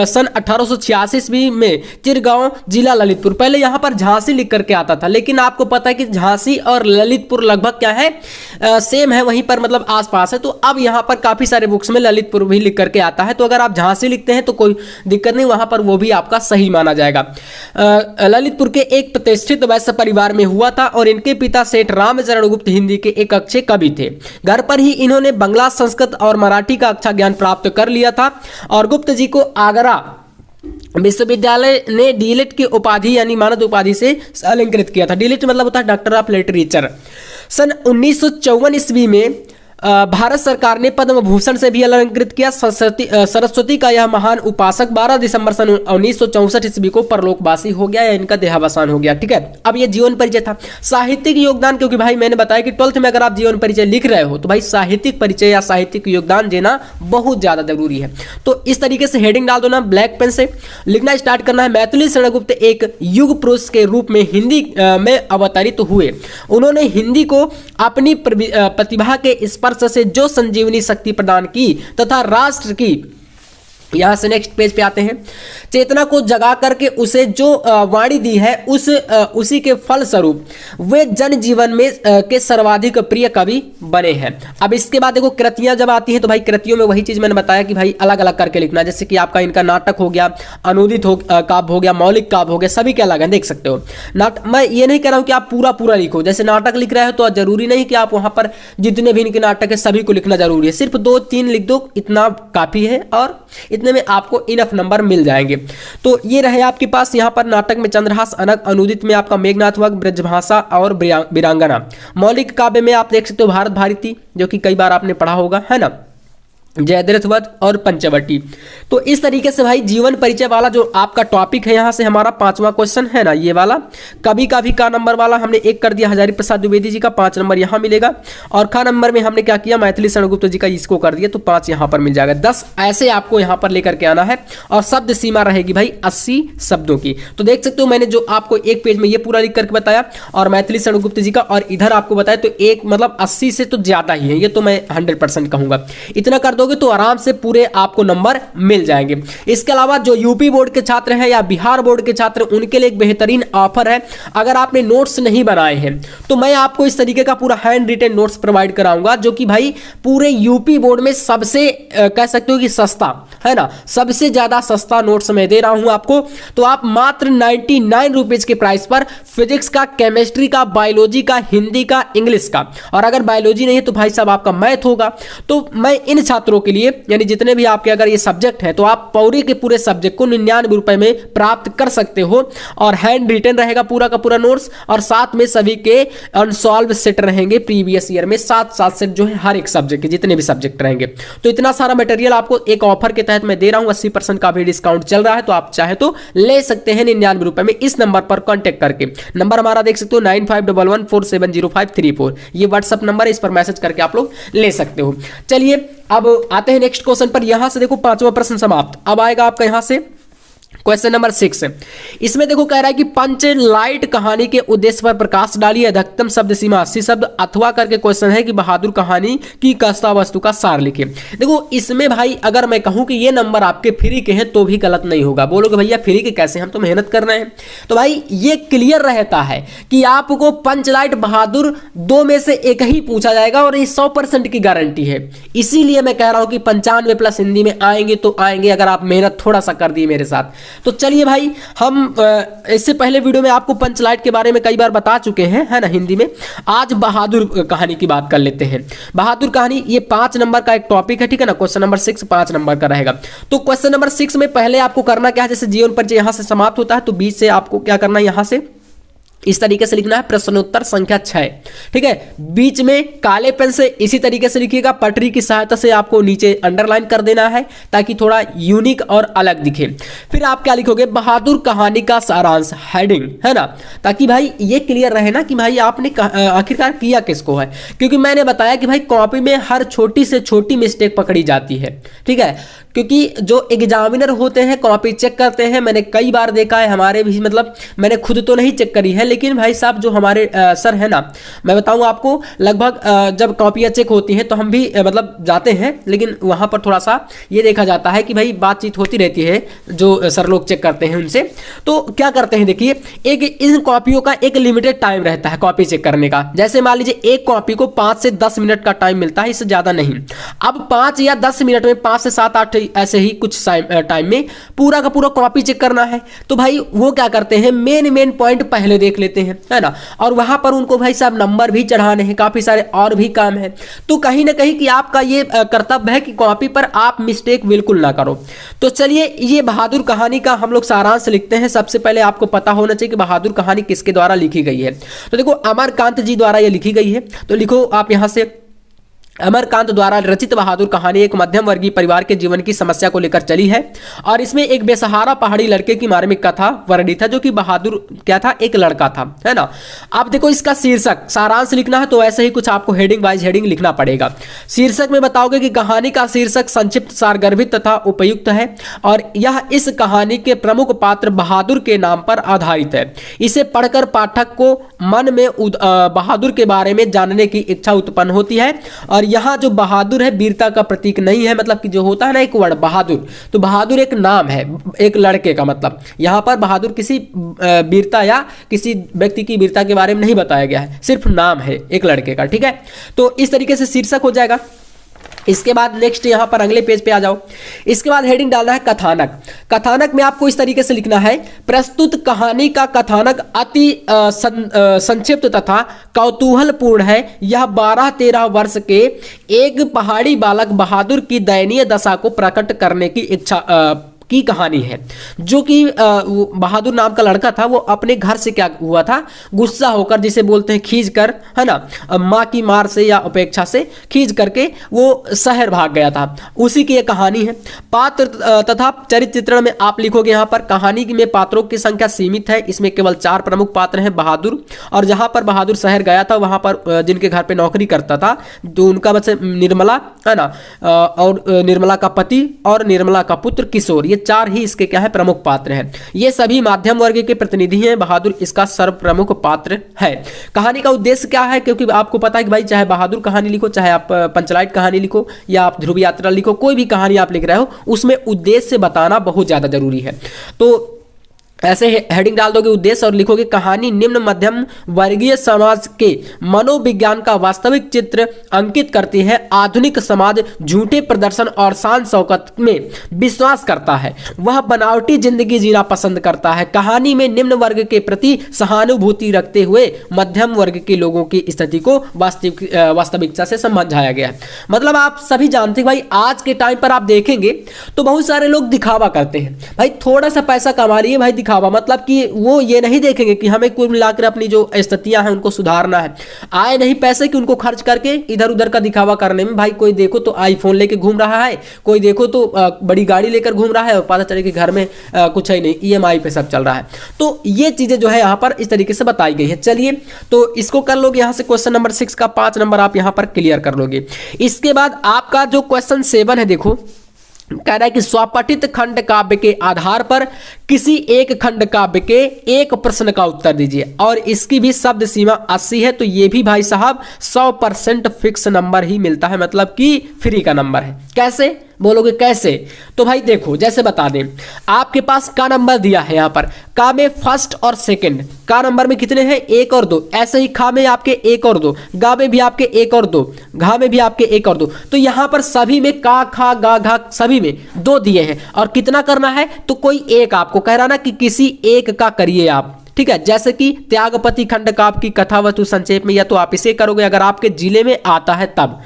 सन 1886 ईस्वी में चिरगांव जिला ललितपुर, पहले यहाँ पर झांसी करके आता था, लेकिन आपको पता है कि झांसी और ललितपुर लगभग क्या है, सेम है, वहीं पर मतलब आसपास है। तो अब यहां पर काफी सारे बुक्स में ललितपुर भी लिख करके आता है, तो अगर आप झांसी लिखते हैं तो कोई दिक्कत नहीं, वहां पर वो भी आपका सही माना जाएगा। ललितपुर के एक प्रतिष्ठित वैश्य परिवार में हुआ था और इनके पिता सेठ रामचरण गुप्त हिंदी के एक अच्छे कवि थे। घर पर ही इन्होंने बंगला, संस्कृत और मराठी का अच्छा ज्ञान प्राप्त कर लिया था और गुप्त जी को आगरा विश्वविद्यालय ने डीलिट की उपाधि यानी मानद उपाधि से अलंकृत किया था। डीलिट मतलब होता है डॉक्टर ऑफ लिटरेचर। सन 1954 ईस्वी में भारत सरकार ने पद्म भूषण से भी अलंकृत किया। सरस्वती का यह महान उपासक 12 दिसंबर सन 1964 ईस्वी को परलोकवासी हो गया या इनका देहावसान हो गया, ठीक है। अब ये जीवन परिचय था। साहित्यिक योगदान, क्योंकि भाई मैंने बताया कि 12th में अगर आप जीवन परिचय लिख रहे हो तो भाई साहित्यिक परिचय या साहित्यिक योगदान देना बहुत ज्यादा जरूरी है। तो इस तरीके से हेडिंग डाल दो ना, ब्लैक पेन से लिखना स्टार्ट करना है। मैथिली शरण गुप्त एक युग पुरुष के रूप में हिंदी में अवतरित हुए। उन्होंने हिंदी को अपनी प्रतिभा के स्पर्श से जो संजीवनी शक्ति प्रदान की तथा राष्ट्र की, यहां से नेक्स्ट पेज पे आते हैं, चेतना को जगा करके उसे जो वाणी दी है उसी के फल स्वरूप वे जन जीवन में के सर्वाधिक प्रिय कवि बने हैं। अब इसके बाद देखो कृतियां जब आती हैं तो भाई कृतियों में वही चीज मैंने बताया कि भाई अलग अलग करके लिखना, जैसे कि आपका इनका नाटक हो गया, अनुदित काव्य हो गया, मौलिक काव्य हो गया, सभी के अलग है, देख सकते हो। मैं ये नहीं कह रहा हूं कि आप पूरा लिखो, जैसे नाटक लिख रहे हो तो जरूरी नहीं कि आप वहां पर जितने भी इनके नाटक है सभी को लिखना जरूरी है, सिर्फ 2-3 लिख दो, इतना काफी है और इतने में आपको इनफ नंबर मिल जाएंगे। तो ये रहे आपके पास यहाँ पर नाटक में चंद्रहास, अनग, अनुदित में आपका मेघनाथ वग, ब्रजभाषा और वीरांगना। मौलिक काव्य में आप देख सकते हो भारत भारती, जो कि कई बार आपने पढ़ा होगा, है ना, जयद्रथ वध और पंचवटी। तो इस तरीके से भाई जीवन परिचय वाला जो आपका टॉपिक है यहाँ से हमारा 5वां क्वेश्चन है ना, ये वाला कभी कभी का नंबर वाला हमने 1 कर दिया, हजारी प्रसाद द्विवेदी जी का 5 नंबर यहाँ मिलेगा। और खा नंबर में हमने क्या किया, मैथिली शरण गुप्त जी का इसको कर दिया तो 5 यहाँ पर मिल जाएगा। 10 ऐसे आपको यहाँ पर लेकर के आना है और शब्द सीमा रहेगी भाई 80 शब्दों की। तो देख सकते हो मैंने जो आपको एक पेज में ये पूरा लिख करके बताया और मैथिली शरण गुप्त जी का, और इधर आपको बताया तो एक मतलब 80 से तो ज्यादा ही है, ये तो मैं 100% कहूंगा। इतना कर दो तो आराम से पूरे आपको नंबर मिल जाएंगे। इसके अलावा जो यूपी बोर्ड के छात्र हैं या बिहार बोर्ड के छात्र, उनके लिए एक बेहतरीन ऑफर है। अगर आपने नोट्स नहीं बनाए हैं तो मैं आपको इस तरीके का पूरा हैंड रिटन नोट्स प्रोवाइड कराऊंगा, जो कि भाई पूरे यूपी बोर्ड में सबसे कह सकते हो कि सस्ता है ना, सबसे ज्यादा सस्ता नोट्स मैं दे रहा हूं आपको। तो आप मात्र 99 रुपीज के प्राइस पर फिजिक्स का, केमिस्ट्री का, बायोलॉजी का, हिंदी का, इंग्लिश का, और अगर बायोलॉजी नहीं है तो भाई साहब आपका मैथ होगा। तो मैं इन छात्रों के लिए यानी जितने भी आपके अगर ये सब्जेक्ट है तो आप पूरे के पूरे सब्जेक्ट को 99 रुपए में प्राप्त कर सकते हो और हैंड रिटन रहेगा पूरा का पूरा नोट्स, और साथ में सभी के अनसॉल्व सेट रहेंगे प्रीवियस ईयर में, 7 सेट जो है हर एक सब्जेक्ट के जितने भी सब्जेक्ट रहेंगे। तो इतना सारा मटेरियल आपको एक ऑफर के तहत मैं दे रहा हूं, 80% का भी डिस्काउंट चल रहा है, तो आप चाहे तो ले सकते हैं 99 रुपए में इस नंबर पर कॉन्टेक्ट करके। नंबर हमारा देख सकते हो 9511470534, ये व्हाट्सएप नंबर है, इस पर मैसेज करके आप लोग ले सकते हो। चलिए अब आते हैं नेक्स्ट क्वेश्चन पर। यहां से देखो 5वां प्रश्न समाप्त। अब आएगा आपका यहां से क्वेश्चन नंबर 6 इसमें देखो कह रहा है कि पंच लाइट कहानी के उद्देश्य पर प्रकाश डालिए, अधिकतम शब्द सीमा 80 शब्द, अथवा करके क्वेश्चन है कि बहादुर कहानी की कथा वस्तु का सार लिखिए। देखो इसमें भाई अगर मैं कहूं कि ये नंबर आपके फ्री के हैं तो भी गलत नहीं होगा। बोलोगे भैया फ्री के कैसे, हम तो मेहनत कर रहे हैं। तो भाई ये क्लियर रहता है कि आपको पंच लाइट बहादुर दो में से एक ही पूछा जाएगा और ये 100% की गारंटी है। इसीलिए मैं कह रहा हूं कि 95+ हिंदी में आएंगे तो आएंगे, अगर आप मेहनत थोड़ा सा कर दिए मेरे साथ। तो चलिए भाई हम इससे पहले वीडियो में आपको पंचलाइट के बारे में कई बार बता चुके हैं, है ना, हिंदी में। आज बहादुर कहानी की बात कर लेते हैं। बहादुर कहानी ये 5 नंबर का एक टॉपिक है, ठीक है ना। क्वेश्चन नंबर 6 5 नंबर का रहेगा। तो क्वेश्चन नंबर 6 में पहले आपको करना क्या है, जैसे जीवन परिचय यहां से समाप्त होता है तो बीच से आपको क्या करना है, यहां से इस तरीके से लिखना है प्रश्नोत्तर संख्या 6, ठीक है। बीच में काले पेन से इसी तरीके से लिखिएगा, पटरी की सहायता से आपको नीचे अंडरलाइन कर देना है ताकि थोड़ा यूनिक और अलग दिखे। फिर आप क्या लिखोगे, बहादुर कहानी का सारांश, हेडिंग, है ना, ताकि भाई ये क्लियर रहे ना कि भाई आपने आखिरकार किया किसको है। क्योंकि मैंने बताया कि भाई कॉपी में हर छोटी से छोटी मिस्टेक पकड़ी जाती है, ठीक है। क्योंकि जो एग्जामिनर होते हैं कॉपी चेक करते हैं, मैंने कई बार देखा है, हमारे भी मतलब मैंने खुद तो नहीं चेक करी है, लेकिन भाई साहब जो हमारे सर है ना, मैं बताऊं आपको, लगभग जब कॉपियां चेक होती हैं तो हम भी मतलब जाते हैं, लेकिन वहां पर थोड़ा सा ये देखा जाता है कि भाई बातचीत होती रहती है जो सर लोग चेक करते हैं उनसे। तो क्या करते हैं, देखिए एक इन कॉपियों का एक लिमिटेड टाइम रहता है कॉपी चेक करने का। जैसे मान लीजिए एक कॉपी को 5 से 10 मिनट का टाइम मिलता है, इससे ज्यादा नहीं। अब 5 या 10 मिनट में 5 से 7-8 ऐसे ही कुछ टाइम में पूरा का पूरा कॉपी चेक करना है। तो भाई वो क्या करते हैं, मेन पॉइंट पहले देख लेते हैं, है ना। और वहां पर उनको भाई साहब नंबर भी चढ़ाने हैं, काफी सारे और भी काम है। तो कहीं ना कहीं कि आपका ये कर्तव्य है कि कॉपी पर आप मिस्टेक बिल्कुल ना करो। तो चलिए ये बहादुर कहानी का हम लोग सारांश लिखते हैं। सबसे पहले आपको पता होना चाहिए कि बहादुर कहानी किसके द्वारा लिखी गई है। तो देखो अमरकांत जी द्वारा ये लिखी गई है। तो लिखो आप यहां से, अमरकांत द्वारा रचित बहादुर कहानी एक मध्यम वर्गीय परिवार के जीवन की समस्या को लेकर चली है और इसमें एक बेसहारा पहाड़ी लड़के की मार्मिक कथा वर्णित है, जो कि बहादुर क्या था, एक लड़का था, है ना। आप देखो इसका शीर्षक सारांश लिखना है तो ऐसे ही कुछ आपको हेडिंग वाइज हेडिंग लिखना पड़ेगा। शीर्षक में बताओगे कि कहानी का शीर्षक संक्षिप्त, सारगर्भित तथा उपयुक्त है और यह इस कहानी के प्रमुख पात्र बहादुर के नाम पर आधारित है। इसे पढ़कर पाठक को मन में बहादुर के बारे में जानने की इच्छा उत्पन्न होती है। और यहाँ जो बहादुर है वीरता का प्रतीक नहीं है, मतलब कि जो होता है ना एक वर्ड बहादुर, तो बहादुर एक नाम है एक लड़के का, मतलब यहाँ पर बहादुर किसी वीरता या किसी व्यक्ति की वीरता के बारे में नहीं बताया गया है, सिर्फ नाम है एक लड़के का, ठीक है। तो इस तरीके से शीर्षक हो जाएगा। इसके बाद नेक्स्ट यहाँ पर अगले पेज पे आ जाओ। इसके बाद हेडिंग डालना है कथानक। कथानक में आपको इस तरीके से लिखना है, प्रस्तुत कहानी का कथानक अति संक्षिप्त तथा कौतूहलपूर्ण है। यह 12-13 वर्ष के एक पहाड़ी बालक बहादुर की दयनीय दशा को प्रकट करने की इच्छा की कहानी है। जो कि बहादुर नाम का लड़का था, वो अपने घर से क्या हुआ था, गुस्सा होकर, जिसे बोलते हैं खींच कर, है ना, माँ की मार से या उपेक्षा से खींच करके वो शहर भाग गया था, उसी की एक कहानी है। पात्र तथा चरित्र चित्रण में आप लिखोगे यहाँ पर, कहानी में पात्रों की संख्या सीमित है, इसमें केवल 4 प्रमुख पात्र हैं बहादुर, और जहाँ पर बहादुर शहर गया था वहाँ पर जिनके घर पे नौकरी करता था, जो उनका बस निर्मला, है ना, और निर्मला का पति और निर्मला का पुत्र किशोर, 4 ही इसके क्या है, प्रमुख पात्र हैं। ये सभी माध्यम वर्ग के प्रतिनिधि हैं। बहादुर इसका सर्व प्रमुख पात्र है। कहानी का उद्देश्य क्या है, क्योंकि आपको पता है कि भाई चाहे बहादुर कहानी लिखो, चाहे आप पंचलाइट कहानी लिखो या आप ध्रुव यात्रा लिखो, कोई भी कहानी आप लिख रहे हो उसमें उद्देश्य बताना बहुत ज्यादा जरूरी है। तो ऐसे हेडिंग डाल दोगे उद्देश्य और लिखोगे, कहानी निम्न मध्यम वर्गीय समाज के मनोविज्ञान का वास्तविक चित्र अंकित करती है। आधुनिक समाज झूठे प्रदर्शन और शान शौकत में विश्वास करता है, वह बनावटी जिंदगी जीना पसंद करता है। कहानी में निम्न वर्ग के प्रति सहानुभूति रखते हुए मध्यम वर्ग के लोगों की स्थिति को वास्तविकता से समझाया गया है। मतलब आप सभी जानते हैं भाई, आज के टाइम पर आप देखेंगे तो बहुत सारे लोग दिखावा करते हैं, भाई थोड़ा सा पैसा कमा लिए भाई दिखावा, मतलब कि वो ये नहीं देखेंगे कि हमें कुल मिलाकर अपनी जो स्थितियां हैं उनको सुधारना है। आए नहीं पैसे कि उनको खर्च करके इधर उधर का दिखावा करने में। भाई कोई देखो तो आईफोन लेके घूम रहा है, कोई देखो तो बड़ी गाड़ी लेकर घूम रहा है और पता चले कि घर में कुछ है नहीं, EMI पे सब चल रहा है। तो ये चीजें जो है यहाँ पर इस तरीके से बताई गई है। चलिए तो इसको कर लोगे, यहाँ से क्वेश्चन नंबर 6 का 5 नंबर आप यहाँ पर क्लियर कर लोगे। इसके बाद आपका जो क्वेश्चन 7 है, देखो कह रहा है कि स्वपठित खंड काव्य के आधार पर किसी एक खंड काव्य के एक प्रश्न का उत्तर दीजिए, और इसकी भी शब्द सीमा 80 है। तो ये भी भाई साहब 100% फिक्स नंबर ही मिलता है, मतलब कि फ्री का नंबर है। कैसे बोलोगे कैसे? तो भाई देखो, जैसे बता दें, आपके पास का नंबर दिया है यहाँ पर, का में फर्स्ट और सेकंड, का नंबर में कितने हैं 1 और 2, ऐसे ही खा में आपके 1 और 2, गा में भी आपके 1 और 2, घा में भी आपके 1 और 2। तो यहाँ पर सभी में का खा गा घा सभी में 2 दिए हैं, और कितना करना है तो कोई एक आपको कह रहा ना कि किसी एक का करिए आप, ठीक है। जैसे कि त्यागपति खंड काव्य की कथा वस्तु संक्षेप में, या तो आप इसे करोगे अगर आपके जिले में आता है तब।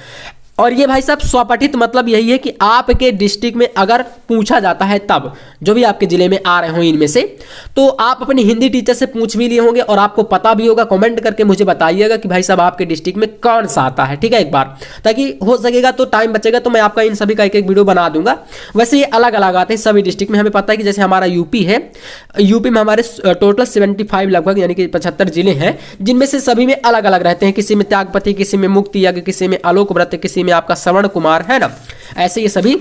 और ये भाई साहब स्वपठित मतलब यही है कि आपके डिस्ट्रिक्ट में अगर पूछा जाता है तब, जो भी आपके जिले में आ रहे हो इनमें से, तो आप अपनी हिंदी टीचर से पूछ भी लिए होंगे और आपको पता भी होगा। कमेंट करके मुझे बताइएगा कि भाई साहब आपके डिस्ट्रिक्ट में कौन सा आता है, ठीक है, एक बार, ताकि हो सकेगा तो टाइम बचेगा तो मैं आपका इन सभी का एक एक वीडियो बना दूंगा। वैसे ये अलग अलग आते हैं सभी डिस्ट्रिक्ट में, हमें पता है कि जैसे हमारा यूपी है, यूपी में हमारे टोटल 75 लगभग यानी कि 75 जिले हैं, जिनमें से सभी में अलग अलग रहते हैं। किसी में त्यागपति, किसी में मुक्ति यज्ञ, किसी में आलोक व्रत, किसी में आपका श्रवण कुमार, है ना, ऐसे ये सभी,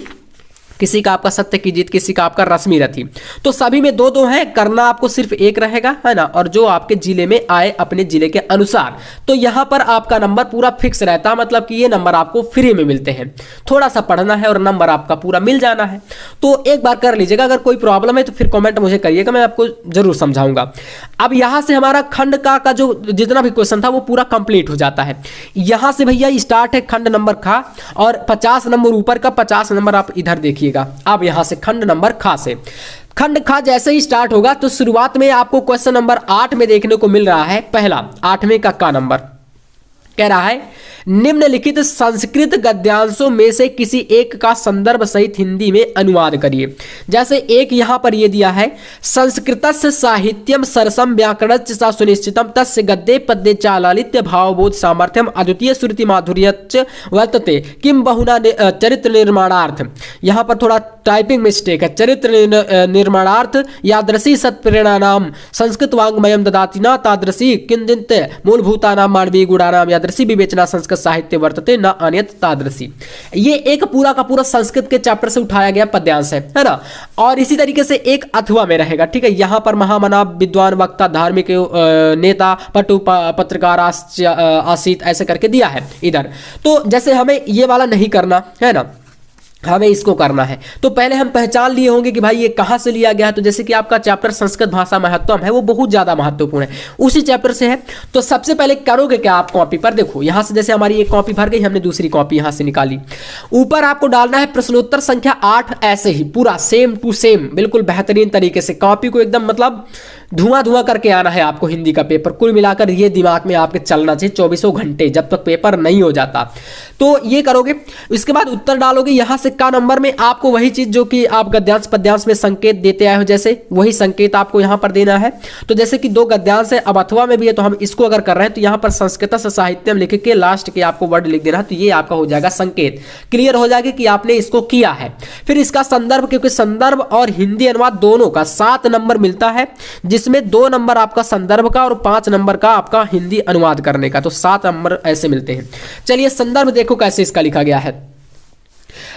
किसी का आपका सत्य की जीत, किसी का आपका रश्मि रथी। तो सभी में 2-2 है, करना आपको सिर्फ एक रहेगा, है ना, और जो आपके जिले में आए अपने जिले के अनुसार। तो यहां पर आपका नंबर पूरा फिक्स रहता है, मतलब कि ये नंबर आपको फ्री में मिलते हैं, थोड़ा सा पढ़ना है और नंबर आपका पूरा मिल जाना है। तो एक बार कर लीजिएगा, अगर कोई प्रॉब्लम है तो फिर कमेंट मुझे करिएगा, मैं आपको जरूर समझाऊंगा। अब यहां से हमारा खंड का जो जितना भी क्वेश्चन था वो पूरा कंप्लीट हो जाता है। यहां से भैया स्टार्ट है खंड नंबर खा, और 50 नंबर ऊपर का, 50 नंबर आप इधर देखिएगा। अब यहां से खंड नंबर खा से, खंड खा जैसे ही स्टार्ट होगा तो शुरुआत में आपको क्वेश्चन नंबर 8 में देखने को मिल रहा है, पहला 8वें का नंबर कह रहा है, निम्नलिखित संस्कृत गद्यांशों में से किसी एक का संदर्भ सहित हिंदी में अनुवाद करिए। जैसे एक यहां पर ये दिया है, संस्कृतस्य साहित्यम सरसम व्याकरणस्य सा सुनिश्चितम तस्य गद्ये पद्ये चालालित्य भावबोध सामर्थ्यम अद्वितीय श्रुति माधुर्यच्च वर्तते किम बहुना चरित्र निर्माणार्थ। यहां पर थोड़ा टाइपिंग मिस्टेक है, चरित्र निर्माणार्थ यादृशी सत्प्रेरणानाम संस्कृत वांग्मयम ददाति न तादृशी किंचित मूलभूतानाम मानवीय गुणानाम यादृशी विवेचना संस्कृत साहित्य वर्तते न अन्यत तादृशी। ये एक पूरा का पूरा संस्कृत के चैप्टर से उठाया गया पद्यांश है ना। और इसी तरीके से एक अथवा में रहेगा, ठीक है। यहां पर महामना विद्वान वक्ता धार्मिक नेता पटु पत्रकार आसित ऐसे करके दिया है इधर। तो जैसे हमें ये वाला नहीं करना है ना, हमें इसको करना है। तो पहले हम पहचान लिए होंगे कि भाई ये कहाँ से लिया गया है। तो जैसे कि आपका चैप्टर संस्कृत भाषा महत्वम है, वो बहुत ज़्यादा महत्वपूर्ण है, उसी चैप्टर से है। तो सबसे पहले करोगे क्या आप कॉपी पर, देखो यहाँ से जैसे हमारी एक कॉपी भर गई, हमने दूसरी कॉपी यहाँ से निकाली। ऊपर आपको डालना है प्रश्नोत्तर संख्या 8, ऐसे ही पूरा सेम टू सेम बिल्कुल बेहतरीन तरीके से कॉपी को एकदम मतलब धुआं करके आना है आपको हिंदी का पेपर। कुल मिलाकर ये दिमाग में आपके चलना चाहिए 24 घंटे, जब तक पेपर नहीं हो जाता। तो ये करोगे, इसके बाद उत्तर डालोगे। यहाँ से का नंबर में आपको वही चीज जो कि आप गद्यांश पद्यांश में संकेत देते आए हो, जैसे वही संकेत आपको यहाँ पर देना है। तो जैसे कि 2 गद्यांश है, अब अथवा में भी है, तो हम इसको अगर कर रहे हैं तो यहाँ पर संस्कृत से साहित्यम लिख के लास्ट के आपको वर्ड लिख देना है। तो ये आपका हो जाएगा संकेत, क्लियर हो जाएगा कि आपने इसको किया है। फिर इसका संदर्भ, क्योंकि संदर्भ और हिंदी अनुवाद दोनों का 7 नंबर मिलता है, जिसमें 2 नंबर आपका संदर्भ का और 5 नंबर का आपका हिंदी अनुवाद करने का। तो 7 नंबर ऐसे मिलते हैं। चलिए संदर्भ देखो कैसे इसका लिखा गया है।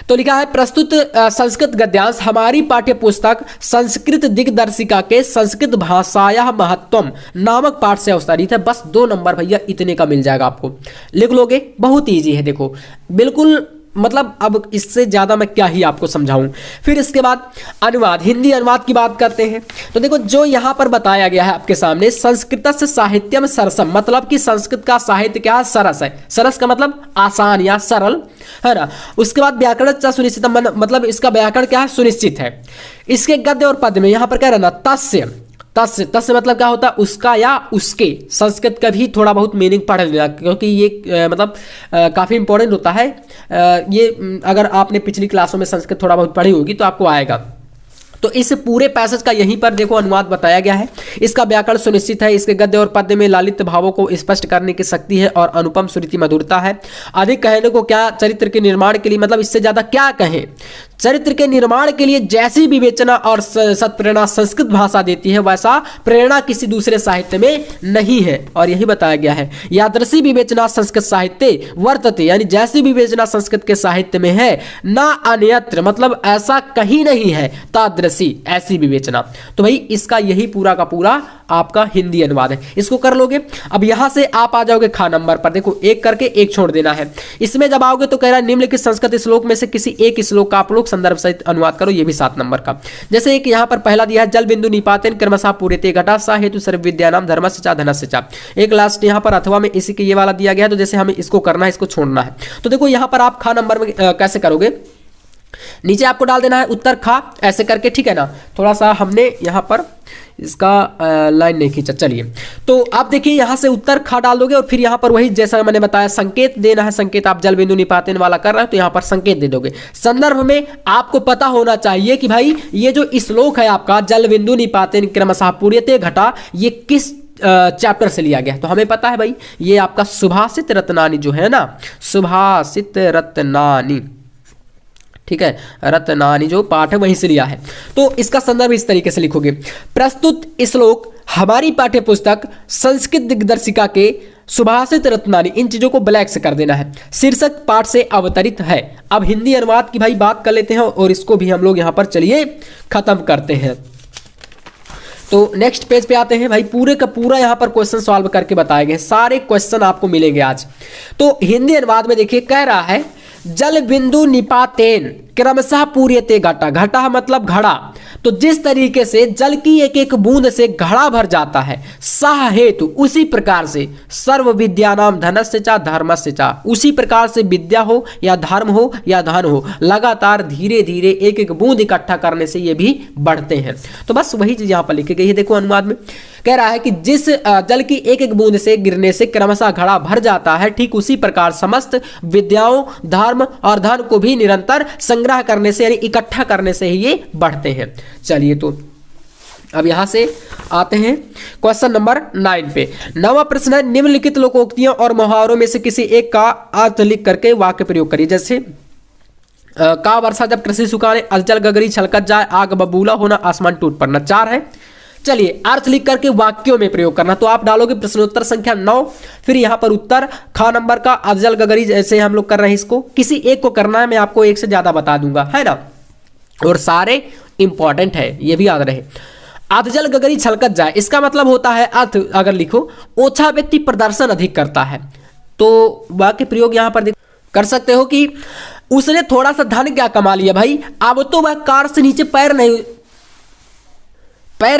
तो लिखा है, प्रस्तुत संस्कृत गद्यांश हमारी पाठ्य पुस्तक संस्कृत दिग्दर्शिका के संस्कृत भाषाया महत्वम नामक पाठ से अवतरित है। बस 2 नंबर भैया इतने का मिल जाएगा आपको, लिख लोगे, बहुत ईजी है। देखो बिल्कुल, मतलब अब इससे ज्यादा मैं क्या ही आपको समझाऊं। फिर इसके बाद अनुवाद, हिंदी अनुवाद की बात करते हैं। तो देखो जो यहां पर बताया गया है आपके सामने, संस्कृतस्य साहित्यम सरसम, मतलब कि संस्कृत का साहित्य क्या है, सरस है। सरस का मतलब आसान या सरल, है ना। उसके बाद व्याकरण सुनिश्चित, मतलब इसका व्याकरण क्या है, सुनिश्चित है। इसके गद्य और पद्य में यहां पर क्या रहना, तस्य, तस्य मतलब क्या होता है, उसका या उसके। संस्कृत का भी थोड़ा बहुत मीनिंग पढ़ लेना, क्योंकि ये मतलब काफ़ी इंपॉर्टेंट होता है। ये अगर आपने पिछली क्लासों में संस्कृत थोड़ा बहुत पढ़ी होगी तो आपको आएगा। तो इस पूरे पैसेज का यहीं पर देखो अनुवाद बताया गया है। इसका व्याकरण सुनिश्चित है, इसके गद्य और पद्य में लालित्य भावों को स्पष्ट करने की शक्ति है और अनुपम श्रुति मधुरता है। अधिक कहने को क्या, चरित्र के निर्माण के लिए, मतलब इससे ज्यादा क्या कहें, चरित्र के निर्माण के लिए जैसी विवेचना और सत्प्रेरणा संस्कृत भाषा देती है, वैसा प्रेरणा किसी दूसरे साहित्य में नहीं है। और यही बताया गया है, यादृशी विवेचना संस्कृत साहित्य वर्तते, यानी जैसी विवेचना संस्कृत के साहित्य में है, ना अन्यत्र, मतलब ऐसा कहीं नहीं है, तादृशी, ऐसी विवेचना। तो भाई इसका यही पूरा का पूरा आपका हिंदी अनुवाद है, इसको कर लोगे। अब यहां से आप आ जाओगे खा नंबर पर, देखो एक करके एक छोड़ देना है। इसमें जब आओगे तो कह रहा है निम्नलिखित संस्कृत श्लोक में से किसी एक श्लोक का आप लोग संदर्भ सहित अनुवाद करो, ये भी 7 नंबर का। जैसे एक यहां पर पहला दिया है, जल बिंदु निपातेन क्रमशः पूर्यते घटा सा हेतु सर्व विद्यानाम धर्मस्य चा धनस्य चा। एक लास्ट यहां पर अथवा में इसी के ये वाला दिया गया है, तो जैसे हमें इसको करना है, इसको छोड़ना है। तो देखो यहां पर आप खा नंबर में कैसे करोगे, नीचे आपको डाल देना है उत्तर खा, ऐसे करके, ठीक है ना। थोड़ा सा हमने यहाँ पर इसका लाइन नहीं खींचा, चलिए। तो आप देखिए यहाँ से उत्तर खा डाल दोगे और फिर यहाँ पर वही जैसा मैंने बताया संकेत देना है। संकेत आप जल बिंदु निपातेन वाला कर रहे हो तो यहाँ पर संकेत दे दोगे। संदर्भ में आपको पता होना चाहिए कि भाई ये जो श्लोक है आपका जल बिंदु निपातेन क्रमशः पूर्यते घटा, ये किस चैप्टर से लिया गया है। तो हमें पता है भाई ये आपका सुभाषित रत्नानी जो है ना, सुभाषित रत्नानी, ठीक है, रत्नानी जो पाठ है वहीं से लिया है। तो इसका संदर्भ इस तरीके से लिखोगे, प्रस्तुत श्लोक हमारी पाठ्य पुस्तक संस्कृत दिग्दर्शिका के सुभाषित रत्नानी, इन चीजों को ब्लैक से कर देना है, शीर्षक पाठ से अवतरित है। अब हिंदी अनुवाद की भाई बात कर लेते हैं और इसको भी हम लोग यहां पर चलिए खत्म करते हैं। तो नेक्स्ट पेज पे आते हैं भाई, पूरे का पूरा यहाँ पर क्वेश्चन सॉल्व करके बताए गए, सारे क्वेश्चन आपको मिलेंगे आज। तो हिंदी अनुवाद में देखिए कह रहा है, जल बिंदु निपातेन क्रमशः पूर्यते घटा, घटा मतलब घड़ा, तो जिस तरीके से जल की एक एक बूंद से घड़ा भर जाता है, सह हेतु उसी प्रकार से, सर्व विद्यानाम धनस्य चा धर्मस्य चा, उसी प्रकार से विद्या हो या धर्म हो या धन हो, लगातार धीरे धीरे एक एक बूंद इकट्ठा करने से ये भी बढ़ते हैं। तो बस वही चीज यहाँ पर लिखी गई है। देखो अनुवाद में कह रहा है कि जिस जल की एक एक बूंद से गिरने से क्रमशः घड़ा भर जाता है, ठीक उसी प्रकार समस्त विद्याओं, धर्म और धन को भी निरंतर संग्रह करने से, यानी इकट्ठा करने से ही ये बढ़ते हैं। चलिए तो अब यहां से आते हैं क्वेश्चन नंबर 9 पे। 9वां प्रश्न है, निम्नलिखित लोकोक्तियों और मुहावरों में से किसी एक का अर्थ लिख करके वाक्य प्रयोग करिए। जैसे का वर्षा जब कृषि सुखाने, अजल गगरी छलकत जाए, आग बबूला होना, आसमान टूट पड़ना। 4 है। चलिए अर्थ लिख करके वाक्यों में प्रयोग करना। तो आप डालोगे प्रश्नोत्तर संख्या 9, फिर यहां पर उत्तर खा नंबर का अजल गगरी, जैसे हम लोग कर रहे हैं इसको किसी एक को करना है, मैं आपको एक से ज्यादा बता दूंगा, है ना, और सारे इंपॉर्टेंट है, ये भी याद रहे। अधजल गगरी छलकत जाए, इसका मतलब होता है, अर्थ अगर लिखो, ओछा व्यक्ति प्रदर्शन अधिक करता है। तो वाक्य प्रयोग यहां पर कर सकते हो कि उसने थोड़ा सा धन क्या कमा लिया भाई, अब तो वह कार से नीचे पैर